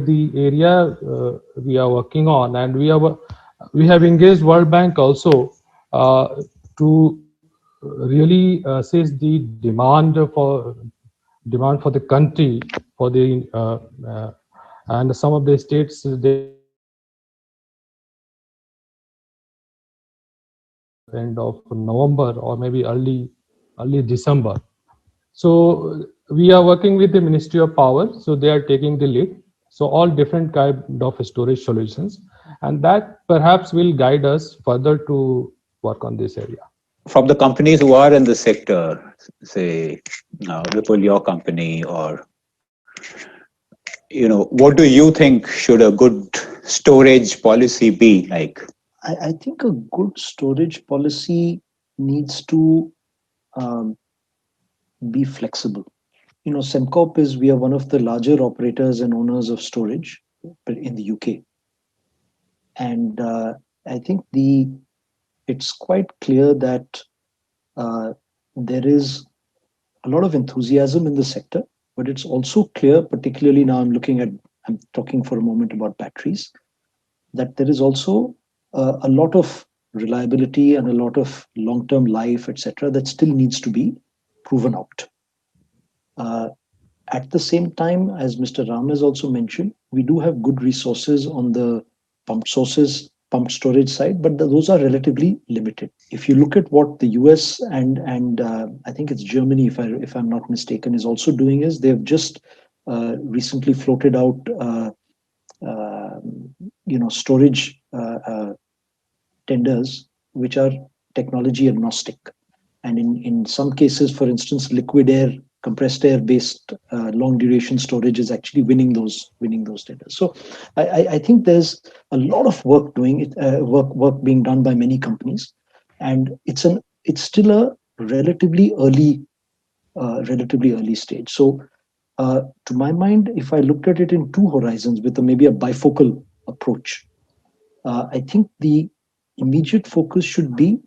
the area we are working on, and we have engaged World Bank also to really assess the demand for the country for the and some of the states they end of November or maybe early December. So we are working with the Ministry of Power, so they are taking the lead. So all different kind of storage solutions, and that perhaps will guide us further to work on this area. From the companies who are in the sector, say Ripple, your company, or what do you think should a good storage policy be like? I think a good storage policy needs to be flexible. Sembcorp we are one of the larger operators and owners of storage in the UK. And I think it's quite clear that there is a lot of enthusiasm in the sector, but it's also clear, particularly now I'm talking for a moment about batteries, that there is also a lot of reliability and a lot of long-term life, etc., that still needs to be proven out. At the same time, as Mr. Ram has also mentioned, we do have good resources on the pumped storage side, but those are relatively limited. If you look at what the US and I think it's Germany, if I'm not mistaken, is also doing, is they've just recently floated out storage tenders which are technology agnostic, and in some cases, for instance, liquid air, compressed air based long duration storage is actually winning those tenders. So I think there's a lot of work being done by many companies, and it's still a relatively early stage. So to my mind, if I looked at it in two horizons with maybe a bifocal approach, I think the immediate focus should be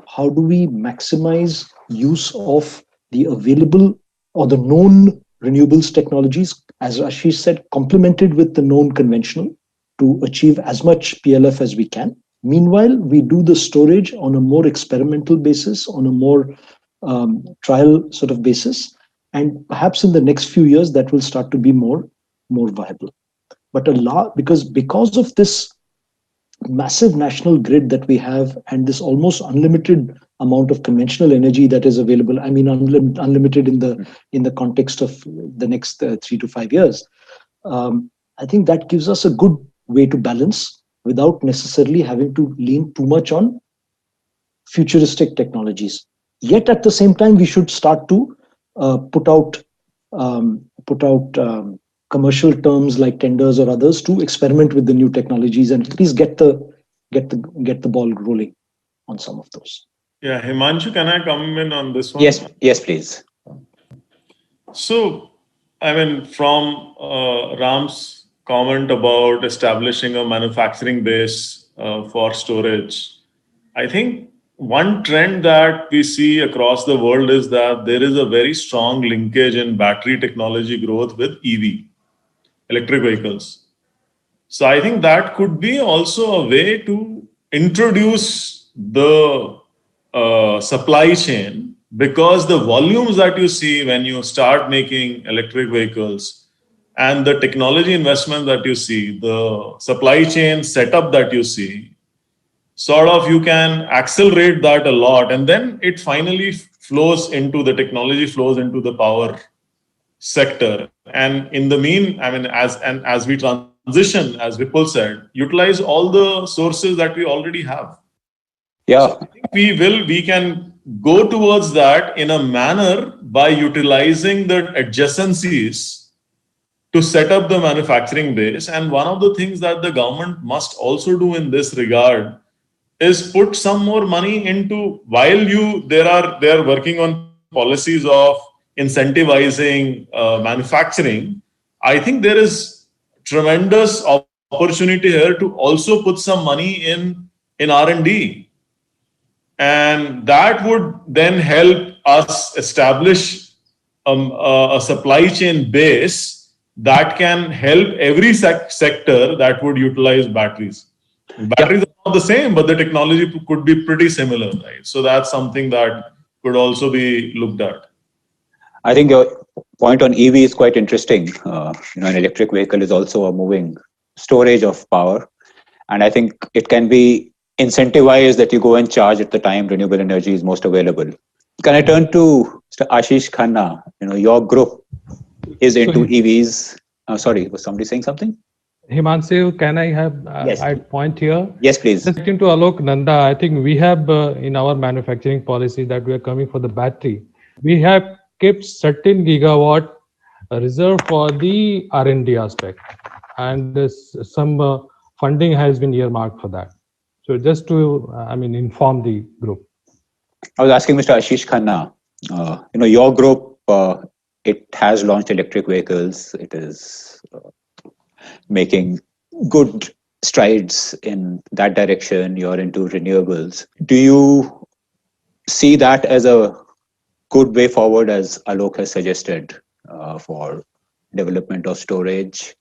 how do we maximize use of the available or the known renewables technologies, as Ashish said, complemented with the known conventional to achieve as much PLF as we can. Meanwhile, we do the storage on a more experimental basis, on a more trial sort of basis, and perhaps in the next few years that will start to be more viable. But because of this massive national grid that we have and this almost unlimited amount of conventional energy that is available, I mean unlimited in the context of the next 3 to 5 years, I think that gives us a good way to balance without necessarily having to lean too much on futuristic technologies. Yet at the same time, we should start to put out commercial terms like tenders or others to experiment with the new technologies and at least get the ball rolling on some of those. Yeah, Himanshu, can I come in on this one? Yes, please. So, I mean, from Ram's comment about establishing a manufacturing base for storage, I think one trend that we see across the world is that there is a very strong linkage in battery technology growth with EV, electric vehicles. So I think that could be also a way to introduce the supply chain, because the volumes that you see when you start making electric vehicles and the technology investment that you see, the supply chain setup that you see, sort of you can accelerate that a lot, and then it finally flows into the technology, flows into the power sector. And in the as we transition, as Vipul said, utilize all the sources that we already have. Yeah. So I think we can go towards that in a manner by utilizing the adjacencies to set up the manufacturing base. And one of the things that the government must also do in this regard is put some more money into, while they are working on policies of incentivizing manufacturing. I think there is tremendous opportunity here to also put some money in R&D, and that would then help us establish a supply chain base that can help every sector that would utilize batteries. Batteries are not the same, but the technology could be pretty similar, right? So that's something that could also be looked at. I think your point on EV is quite interesting. An electric vehicle is also a moving storage of power, and I think it can be incentivized that you go and charge at the time renewable energy is most available. Can I turn to Mr. Ashish Khanna? Your group is into EVs. Sorry, was somebody saying something? Himanshu, can I have Yes. a point here? Yes, please. Speaking to Alok Nanda, I think we have in our manufacturing policy that we are coming for the battery. We have kept certain gigawatt reserved for the R&D aspect, and some funding has been earmarked for that. So just to, inform the group. I was asking Mr. Ashish Khanna, your group, it has launched electric vehicles. It is making good strides in that direction. You're into renewables. Do you see that as a good way forward, as Alok has suggested, for development of storage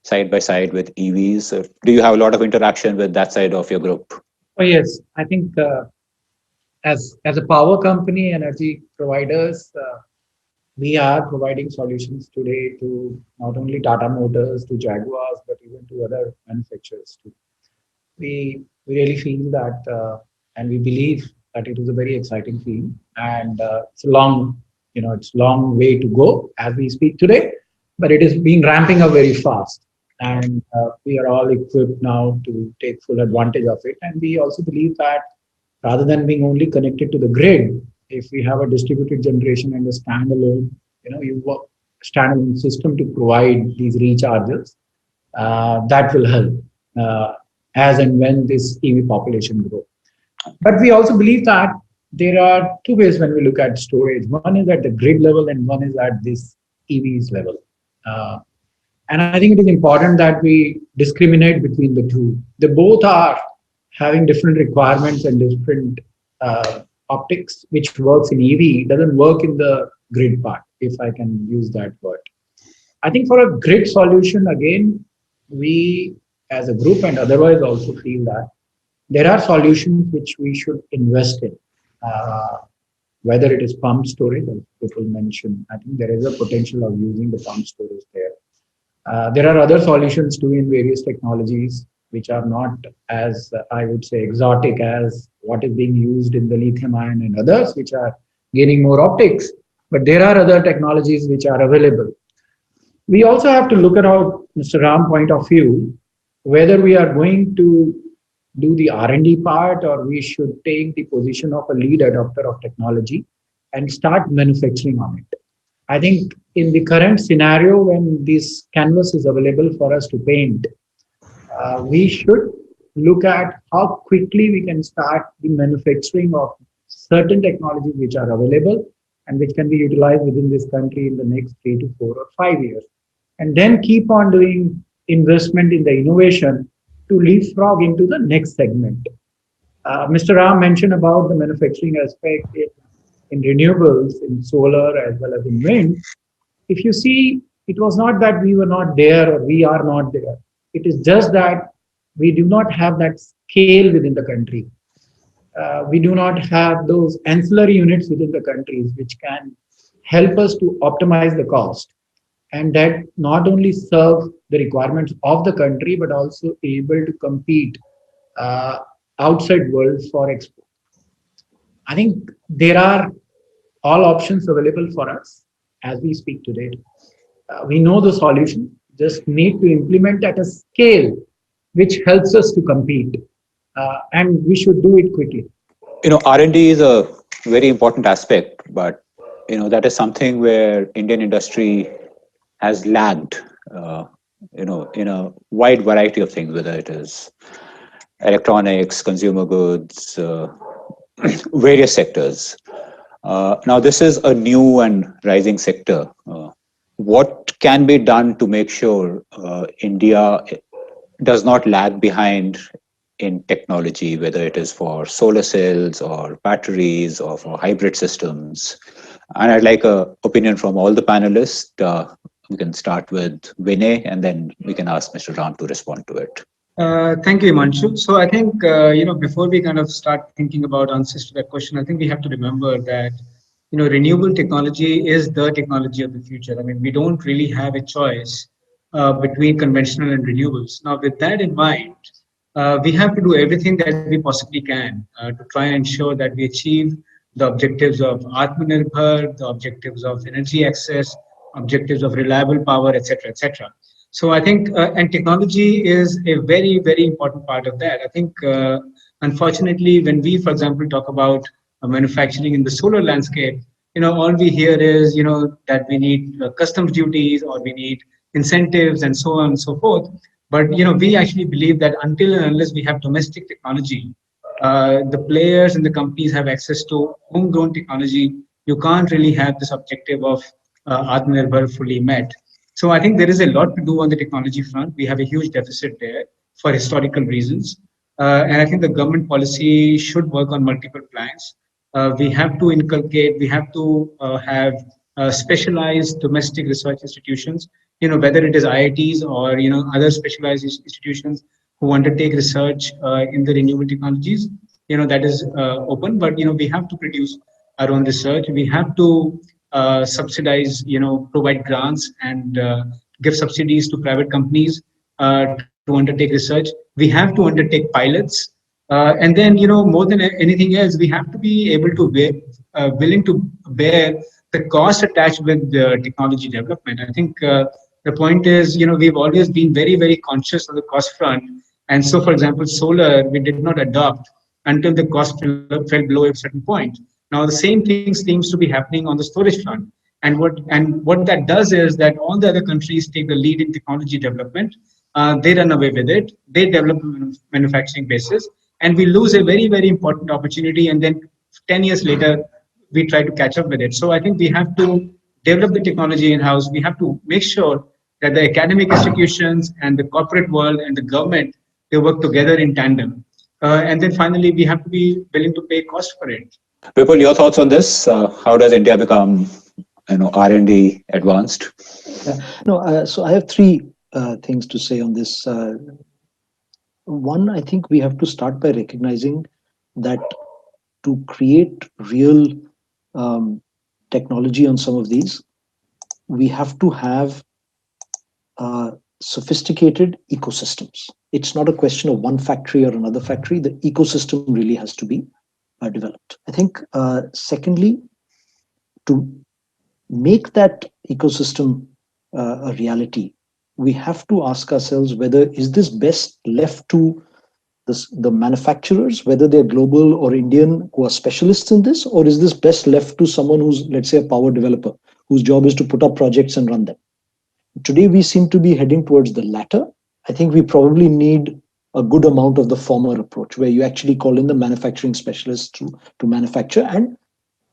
side by side with EVs? Do you have a lot of interaction with that side of your group? Oh, yes, I think as a power company, energy providers, we are providing solutions today to not only Tata Motors, to Jaguars, but even to other manufacturers too. We really feel that, and we believe that it is a very exciting field, and it's a long way to go as we speak today, but it is being ramping up very fast, and we are all equipped now to take full advantage of it. And we also believe that rather than being only connected to the grid, if we have a distributed generation and a standalone, standalone system to provide these recharges, that will help as and when this EV population grows. But we also believe that there are two ways when we look at storage. One is at the grid level, and one is at this EVs level. And I think it is important that we discriminate between the two. They both are having different requirements and different optics, which works in EV, doesn't work in the grid part, if I can use that word. I think for a grid solution, again, we as a group and otherwise also feel that there are solutions which we should invest in, whether it is pump storage, as people mentioned. I think there is a potential of using the pump storage there. There are other solutions too in various technologies, which are not as, I would say, exotic as what is being used in the lithium ion and others, which are gaining more optics. But there are other technologies which are available. We also have to look at our Mr. Ram point of view, whether we are going to do the R&D part, or we should take the position of a lead adopter of technology and start manufacturing on it. I think in the current scenario, when this canvas is available for us to paint, we should look at how quickly we can start the manufacturing of certain technologies which are available and which can be utilized within this country in the next 3 to 4 or 5 years. And then keep on doing investment in the innovation to leapfrog into the next segment. Mr. Ram mentioned about the manufacturing aspect in renewables, in solar as well as in wind. If you see, it was not that we were not there or we are not there. It is just that we do not have that scale within the country. We do not have those ancillary units within the countries which can help us to optimize the cost, and that not only serve the requirements of the country, but also able to compete outside world for export. I think there are all options available for us as we speak today. We know the solution, just need to implement at a scale which helps us to compete, and we should do it quickly. R&D is a very important aspect, but that is something where Indian industry has lagged, in a wide variety of things, whether it is electronics, consumer goods, various sectors. Now, this is a new and rising sector. What can be done to make sure India does not lag behind in technology, whether it is for solar cells or batteries or for hybrid systems? And I'd like an opinion from all the panelists. We can start with Vinay, and then we can ask Mr. Ram to respond to it. Thank you, Himanshu. So I think, before we kind of start thinking about answers to that question, I think we have to remember that, renewable technology is the technology of the future. I mean, we don't really have a choice between conventional and renewables. Now, with that in mind, we have to do everything that we possibly can to try and ensure that we achieve the objectives of Atmanirbhar, the objectives of energy access, objectives of reliable power, etc., etc. So I think, and technology is a very, very important part of that. I think, unfortunately, when we, for example, talk about manufacturing in the solar landscape, all we hear is, that we need customs duties or we need incentives and so on and so forth. But, we actually believe that until and unless we have domestic technology, the players and the companies have access to homegrown technology, you can't really have this objective of Atmanirbhar fully met. So I think there is a lot to do on the technology front. We have a huge deficit there for historical reasons. And I think the government policy should work on multiple planks. We have to inculcate, we have to have specialized domestic research institutions, whether it is IITs or, other specialized institutions who undertake research in the renewable technologies, that is open. But, we have to produce our own research. We have to subsidize, provide grants and give subsidies to private companies to undertake research. We have to undertake pilots. And then, more than anything else, we have to be able to willing to bear the cost attached with the technology development. I think the point is, we've always been very, very conscious of the cost front. And so, for example, solar, we did not adopt until the cost fell below a certain point. Now, the same thing seems to be happening on the storage front. And what that does is that all the other countries take the lead in technology development. They run away with it. They develop manufacturing bases. And we lose a very, very important opportunity. And then 10 years later, we try to catch up with it. So I think we have to develop the technology in-house. We have to make sure that the academic institutions and the corporate world and the government, they work together in tandem. And then finally, we have to be willing to pay cost for it. Vipul, your thoughts on this? How does India become, R&D advanced? So I have three things to say on this. One, I think we have to start by recognizing that to create real technology on some of these, we have to have sophisticated ecosystems. It's not a question of one factory or another factory. The ecosystem really has to be developed. I think, secondly, to make that ecosystem a reality, we have to ask ourselves whether is this best left to the manufacturers, whether they're global or Indian, who are specialists in this, or is this best left to someone who's, let's say, a power developer, whose job is to put up projects and run them. Today, we seem to be heading towards the latter. I think we probably need a good amount of the former approach, where you actually call in the manufacturing specialists to manufacture, and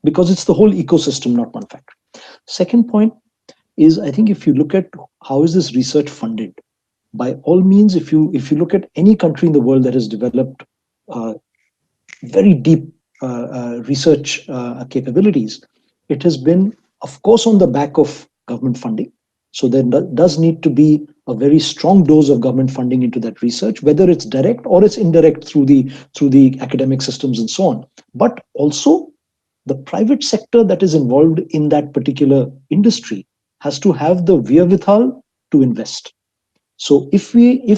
because it's the whole ecosystem, not one factory. Second point is, I think if you look at how is this research funded, by all means, if you look at any country in the world that has developed very deep research capabilities, it has been, of course, on the back of government funding. So there does need to be a very strong dose of government funding into that research, whether it's direct or it's indirect through the academic systems and so on. But also the private sector that is involved in that particular industry has to have the wherewithal to invest. So if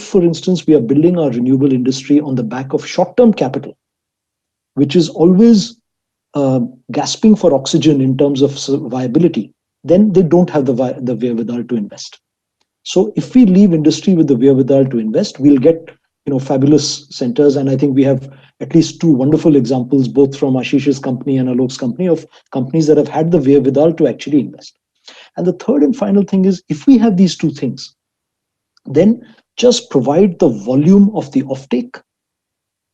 for instance, we are building our renewable industry on the back of short-term capital, which is always gasping for oxygen in terms of viability, then they don't have the wherewithal to invest. So if we leave industry with the wherewithal to invest, we'll get fabulous centers. And I think we have at least two wonderful examples, both from Ashish's company and Alok's company, of companies that have had the wherewithal to actually invest. And the third and final thing is, if we have these two things, then just provide the volume of the offtake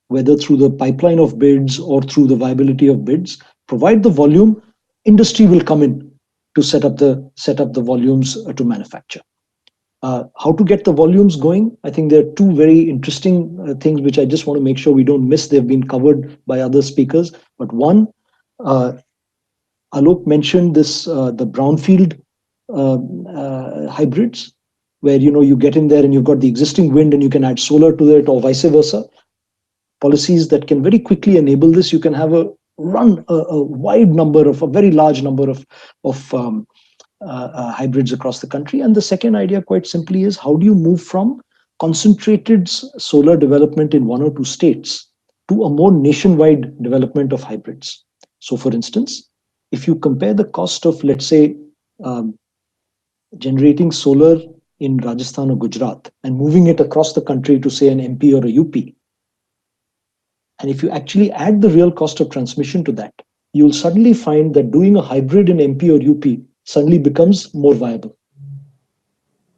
whether through the pipeline of bids or through the viability of bids, provide the volume, industry will come in to set up the volumes to manufacture. How to get the volumes going? I think there are two very interesting things which I just want to make sure we don't miss. They've been covered by other speakers. But one, Alok mentioned this, the brownfield hybrids, where you get in there and you've got the existing wind and you can add solar to it, or vice versa. Policies that can very quickly enable this. You can have a very large number of hybrids across the country. And the second idea, quite simply, is how do you move from concentrated solar development in one or two states to a more nationwide development of hybrids? So, for instance, if you compare the cost of, let's say, generating solar in Rajasthan or Gujarat and moving it across the country to, say, an MP or a UP, and if you actually add the real cost of transmission to that, you'll suddenly find that doing a hybrid in MP or UP suddenly becomes more viable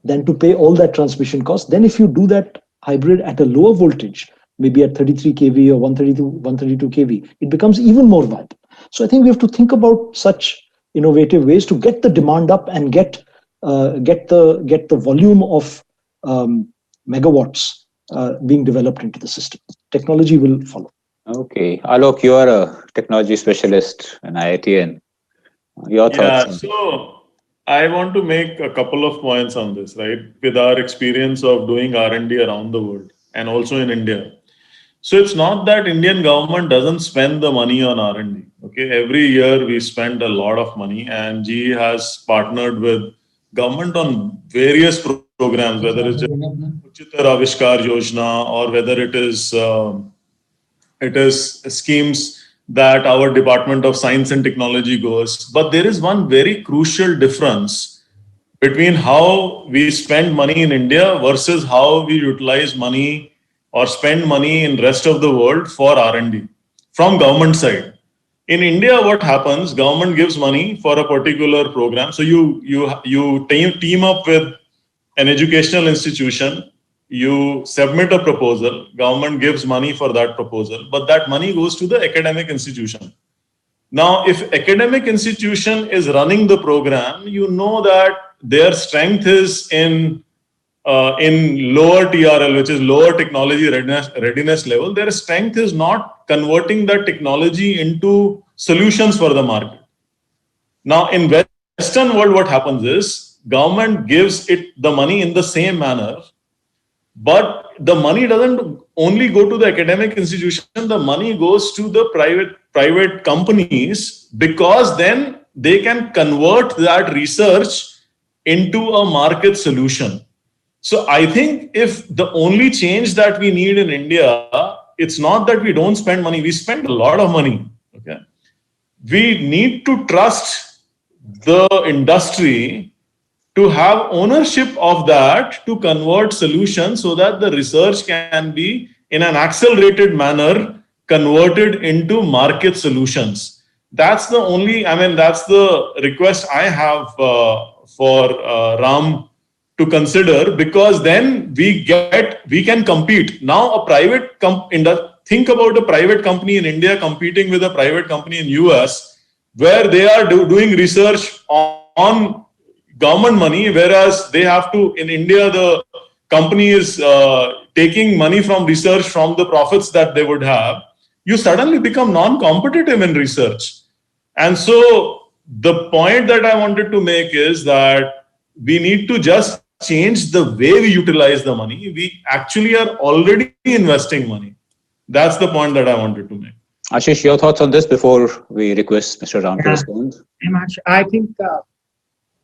than to pay all that transmission cost. Then if you do that hybrid at a lower voltage, maybe at 33 kV or 132 kV, it becomes even more viable. So I think we have to think about such innovative ways to get the demand up and get the volume of megawatts being developed into the system. Technology will follow. Okay. Alok, you are a technology specialist and IITian. Your thoughts? Yeah, so I want to make a couple of points on this, right? With our experience of doing R&D around the world and also in India. So it's not that Indian government doesn't spend the money on R&D. Okay, every year we spend a lot of money, and GE has partnered with government on various programs, whether it's Uchitar Avishkar Yojana or whether it is schemes that our Department of Science and Technology goes. But there is one very crucial difference between how we spend money in India versus how we utilize money or spend money in rest of the world for R&D from government side. In India, what happens? Government gives money for a particular program. So you team up with an educational institution. You submit a proposal, government gives money for that proposal, but that money goes to the academic institution. Now, if academic institution is running the program, you know that their strength is in lower TRL, which is lower technology readiness level. Their strength is not converting that technology into solutions for the market. Now, in Western world, what happens is government gives it the money in the same manner. But the money doesn't only go to the academic institution, the money goes to the private companies, because then they can convert that research into a market solution. So I think if the only change that we need in India, it's not that we don't spend money, we spend a lot of money. Okay, we need to trust the industry to have ownership of that, to convert solutions so that the research can be in an accelerated manner converted into market solutions. That's the only, that's the request I have for Ram to consider, because then we can compete. Now think about a private company in India competing with a private company in US, where they are doing research on government money, whereas they have to, in India, the company is taking money from research from the profits that they would have. You suddenly become non-competitive in research. And so the point that I wanted to make is that we need to just change the way we utilize the money. We actually are already investing money. That's the point that I wanted to make. Ashish, your thoughts on this before we request Mr. Ram to respond? I think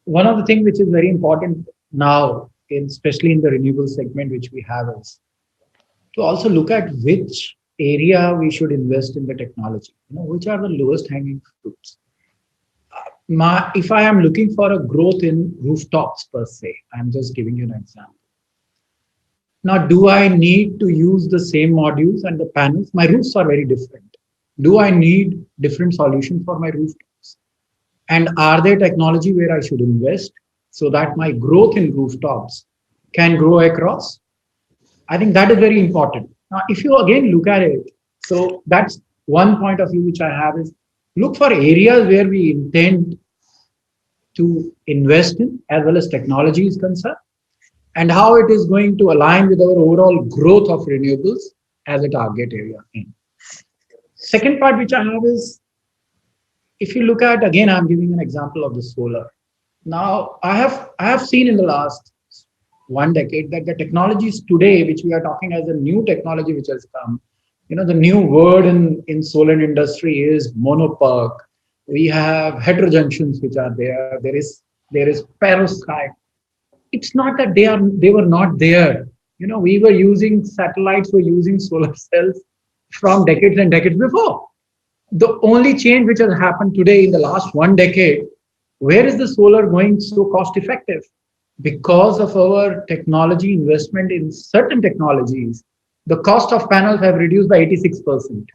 one of the things which is very important now, especially in the renewable segment which we have, is to also look at which area we should invest in the technology. Which are the lowest hanging fruits. If I am looking for a growth in rooftops per se, I'm just giving you an example. Now, do I need to use the same modules and the panels? My roofs are very different. Do I need different solutions for my rooftops? And are there technology where I should invest so that my growth in rooftops can grow across? I think that is very important. Now, if you again look at it, So that's one point of view which I have is look for areas where we intend to invest in as well as technology is concerned and how it is going to align with our overall growth of renewables as a target area. Second part which I have is if you look at again, I'm giving an example of the solar. Now I have seen in the last 1 decade that the technologies today, which we are talking as a new technology which has come, the new word in solar industry is monoPERC. We have heterojunctions which are there. There is perovskite. It's not that they were not there. We were using satellites, were using solar cells from decades and decades before. The only change which has happened today in the last 1 decade, where is the solar going so cost effective? Because of our technology investment in certain technologies, the cost of panels have reduced by 86%.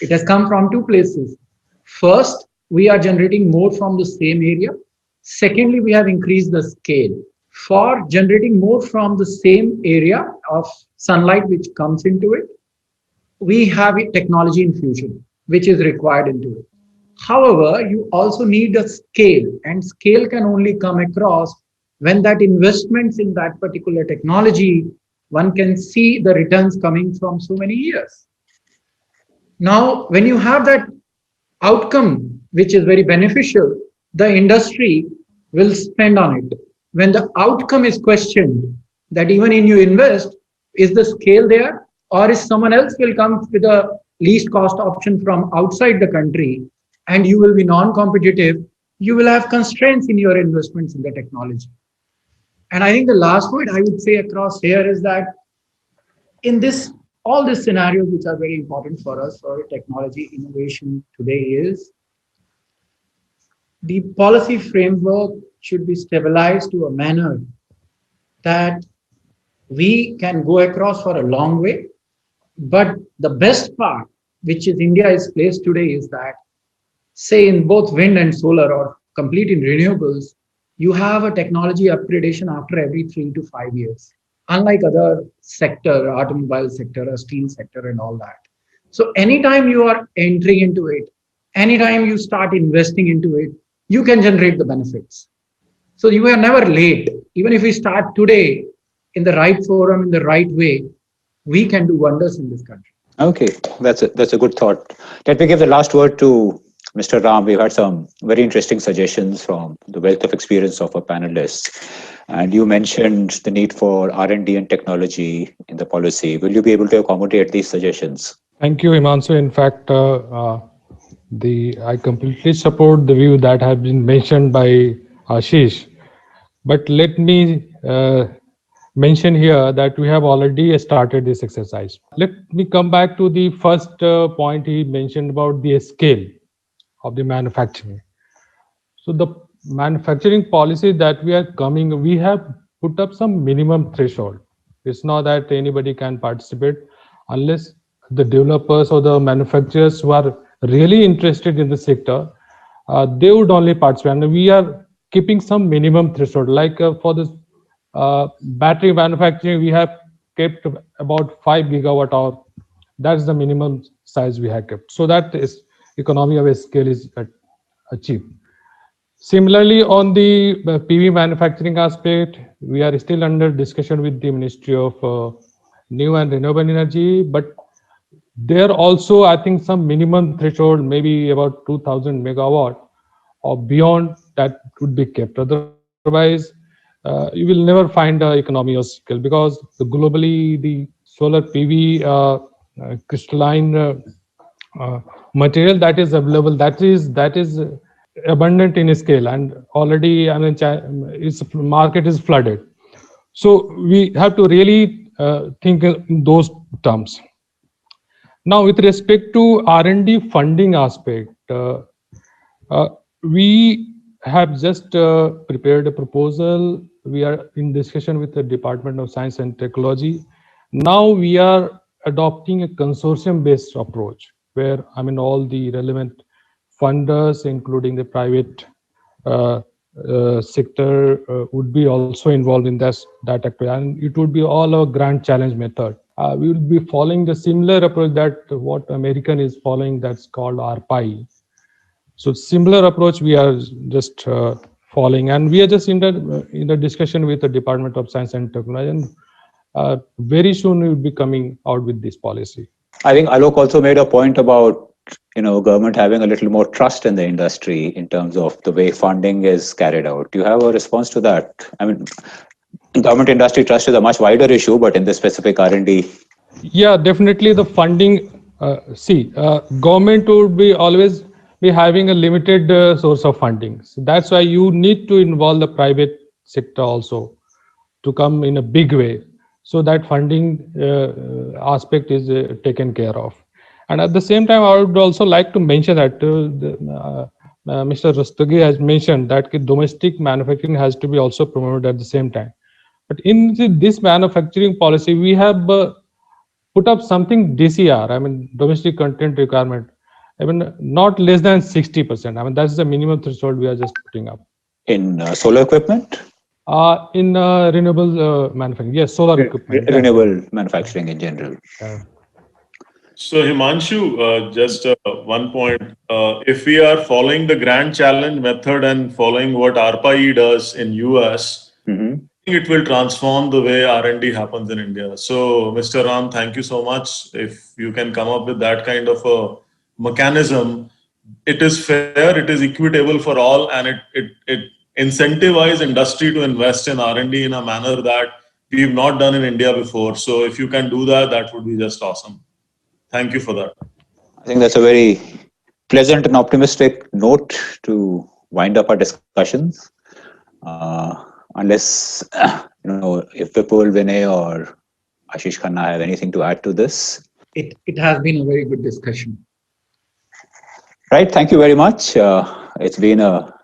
It has come from two places. First, we are generating more from the same area. Secondly, we have increased the scale. For generating more from the same area of sunlight which comes into it, we have a technology infusion which is required into it. However, you also need a scale, and scale can only come across when that investments in that particular technology, one can see the returns coming from so many years. Now, when you have that outcome, which is very beneficial, the industry will spend on it. When the outcome is questioned, that even in you invest, is the scale there, or is someone else will come with a least cost option from outside the country, and you will be non-competitive, you will have constraints in your investments in the technology. And I think the last point I would say across here is that in all these scenarios which are very important for us for technology innovation today is the policy framework should be stabilized to a manner that we can go across for a long way. But the best part, which is India is placed today, is that, say in both wind and solar or complete in renewables, you have a technology upgradation after every 3 to 5 years, unlike other sector, automobile sector, or steel sector and all that. So anytime you are entering into it, anytime you start investing into it, you can generate the benefits. So you are never late. Even if we start today in the right forum, in the right way, we can do wonders in this country. Okay, that's a good thought. Let me give the last word to Mr. Ram. We've had some very interesting suggestions from the wealth of experience of our panelists. And you mentioned the need for R&D and technology in the policy. Will you be able to accommodate these suggestions? Thank you, Himanshu. In fact, I completely support the view that has been mentioned by Ashish. But let me mention here that we have already started this exercise. Let me come back to the first point he mentioned about the scale of the manufacturing. So the manufacturing policy that we have put up some minimum threshold. It's not that anybody can participate unless the developers or the manufacturers who are really interested in the sector, they would only participate. And we are keeping some minimum threshold, like for this battery manufacturing, we have kept about 5 gigawatt hour. That's the minimum size we have kept. So that is economy of scale is achieved. Similarly, on the PV manufacturing aspect, we are still under discussion with the Ministry of New and Renewable Energy, but there also, I think some minimum threshold, maybe about 2000 megawatt or beyond that would be kept. Otherwise, you will never find an economy of scale because globally the solar PV crystalline material that is available, that is abundant in scale, and already its market is flooded. So we have to really think in those terms. Now, with respect to R&D funding aspect, we have just prepared a proposal. We are in discussion with the Department of Science and Technology. Now we are adopting a consortium-based approach where all the relevant funders, including the private sector, would be also involved in that activity, and it would be all a grant challenge method. we will be following the similar approach that what American is following, that's called ARPAI. So similar approach we are just following, and we are just in the discussion with the Department of Science and Technology, and very soon we will be coming out with this policy. I think Alok also made a point about government having a little more trust in the industry in terms of the way funding is carried out. Do you have a response to that? I mean, government industry trust is a much wider issue, but in this specific R&D. Yeah, definitely the funding. Government would be always be having a limited source of funding. So that's why you need to involve the private sector also to come in a big way, so that funding aspect is taken care of. And at the same time, I would also like to mention that Mr. Rustagi has mentioned that domestic manufacturing has to be also promoted at the same time. But in this manufacturing policy, we have put up something DCR, I mean, domestic content requirement, I mean, not less than 60%. I mean, that's the minimum threshold we are just putting up. In solar equipment? In renewable manufacturing, yes, solar equipment. Renewable manufacturing in general. So Himanshu, just one point. If we are following the grand challenge method and following what ARPA-E does in US, it will transform the way R&D happens in India. So Mr. Ram, thank you so much. If you can come up with that kind of a mechanism, it is fair, it is equitable for all, and it incentivizes industry to invest in R&D in a manner that we've not done in India before. So if you can do that, that would be just awesome. Thank you for that. I think that's a very pleasant and optimistic note to wind up our discussions. Unless, if Vipul, Vinay or Ashish Khanna have anything to add to this. It has been a very good discussion. Right. Thank you very much. It's been a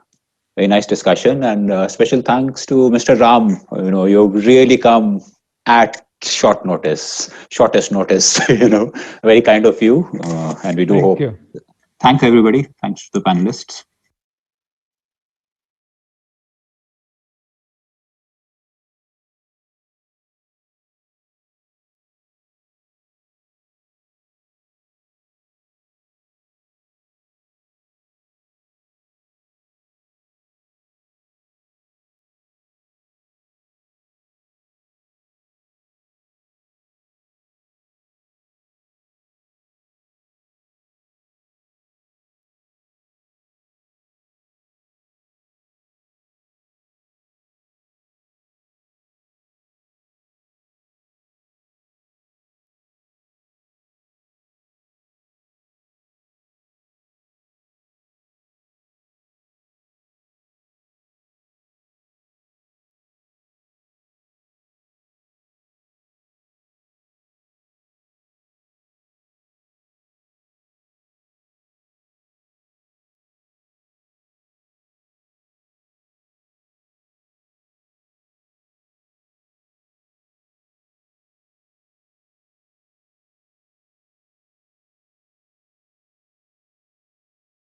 very nice discussion, and special thanks to Mr. Ram. You've really come at shortest notice, very kind of you. And we do hope. You. Thanks everybody. Thanks to the panelists.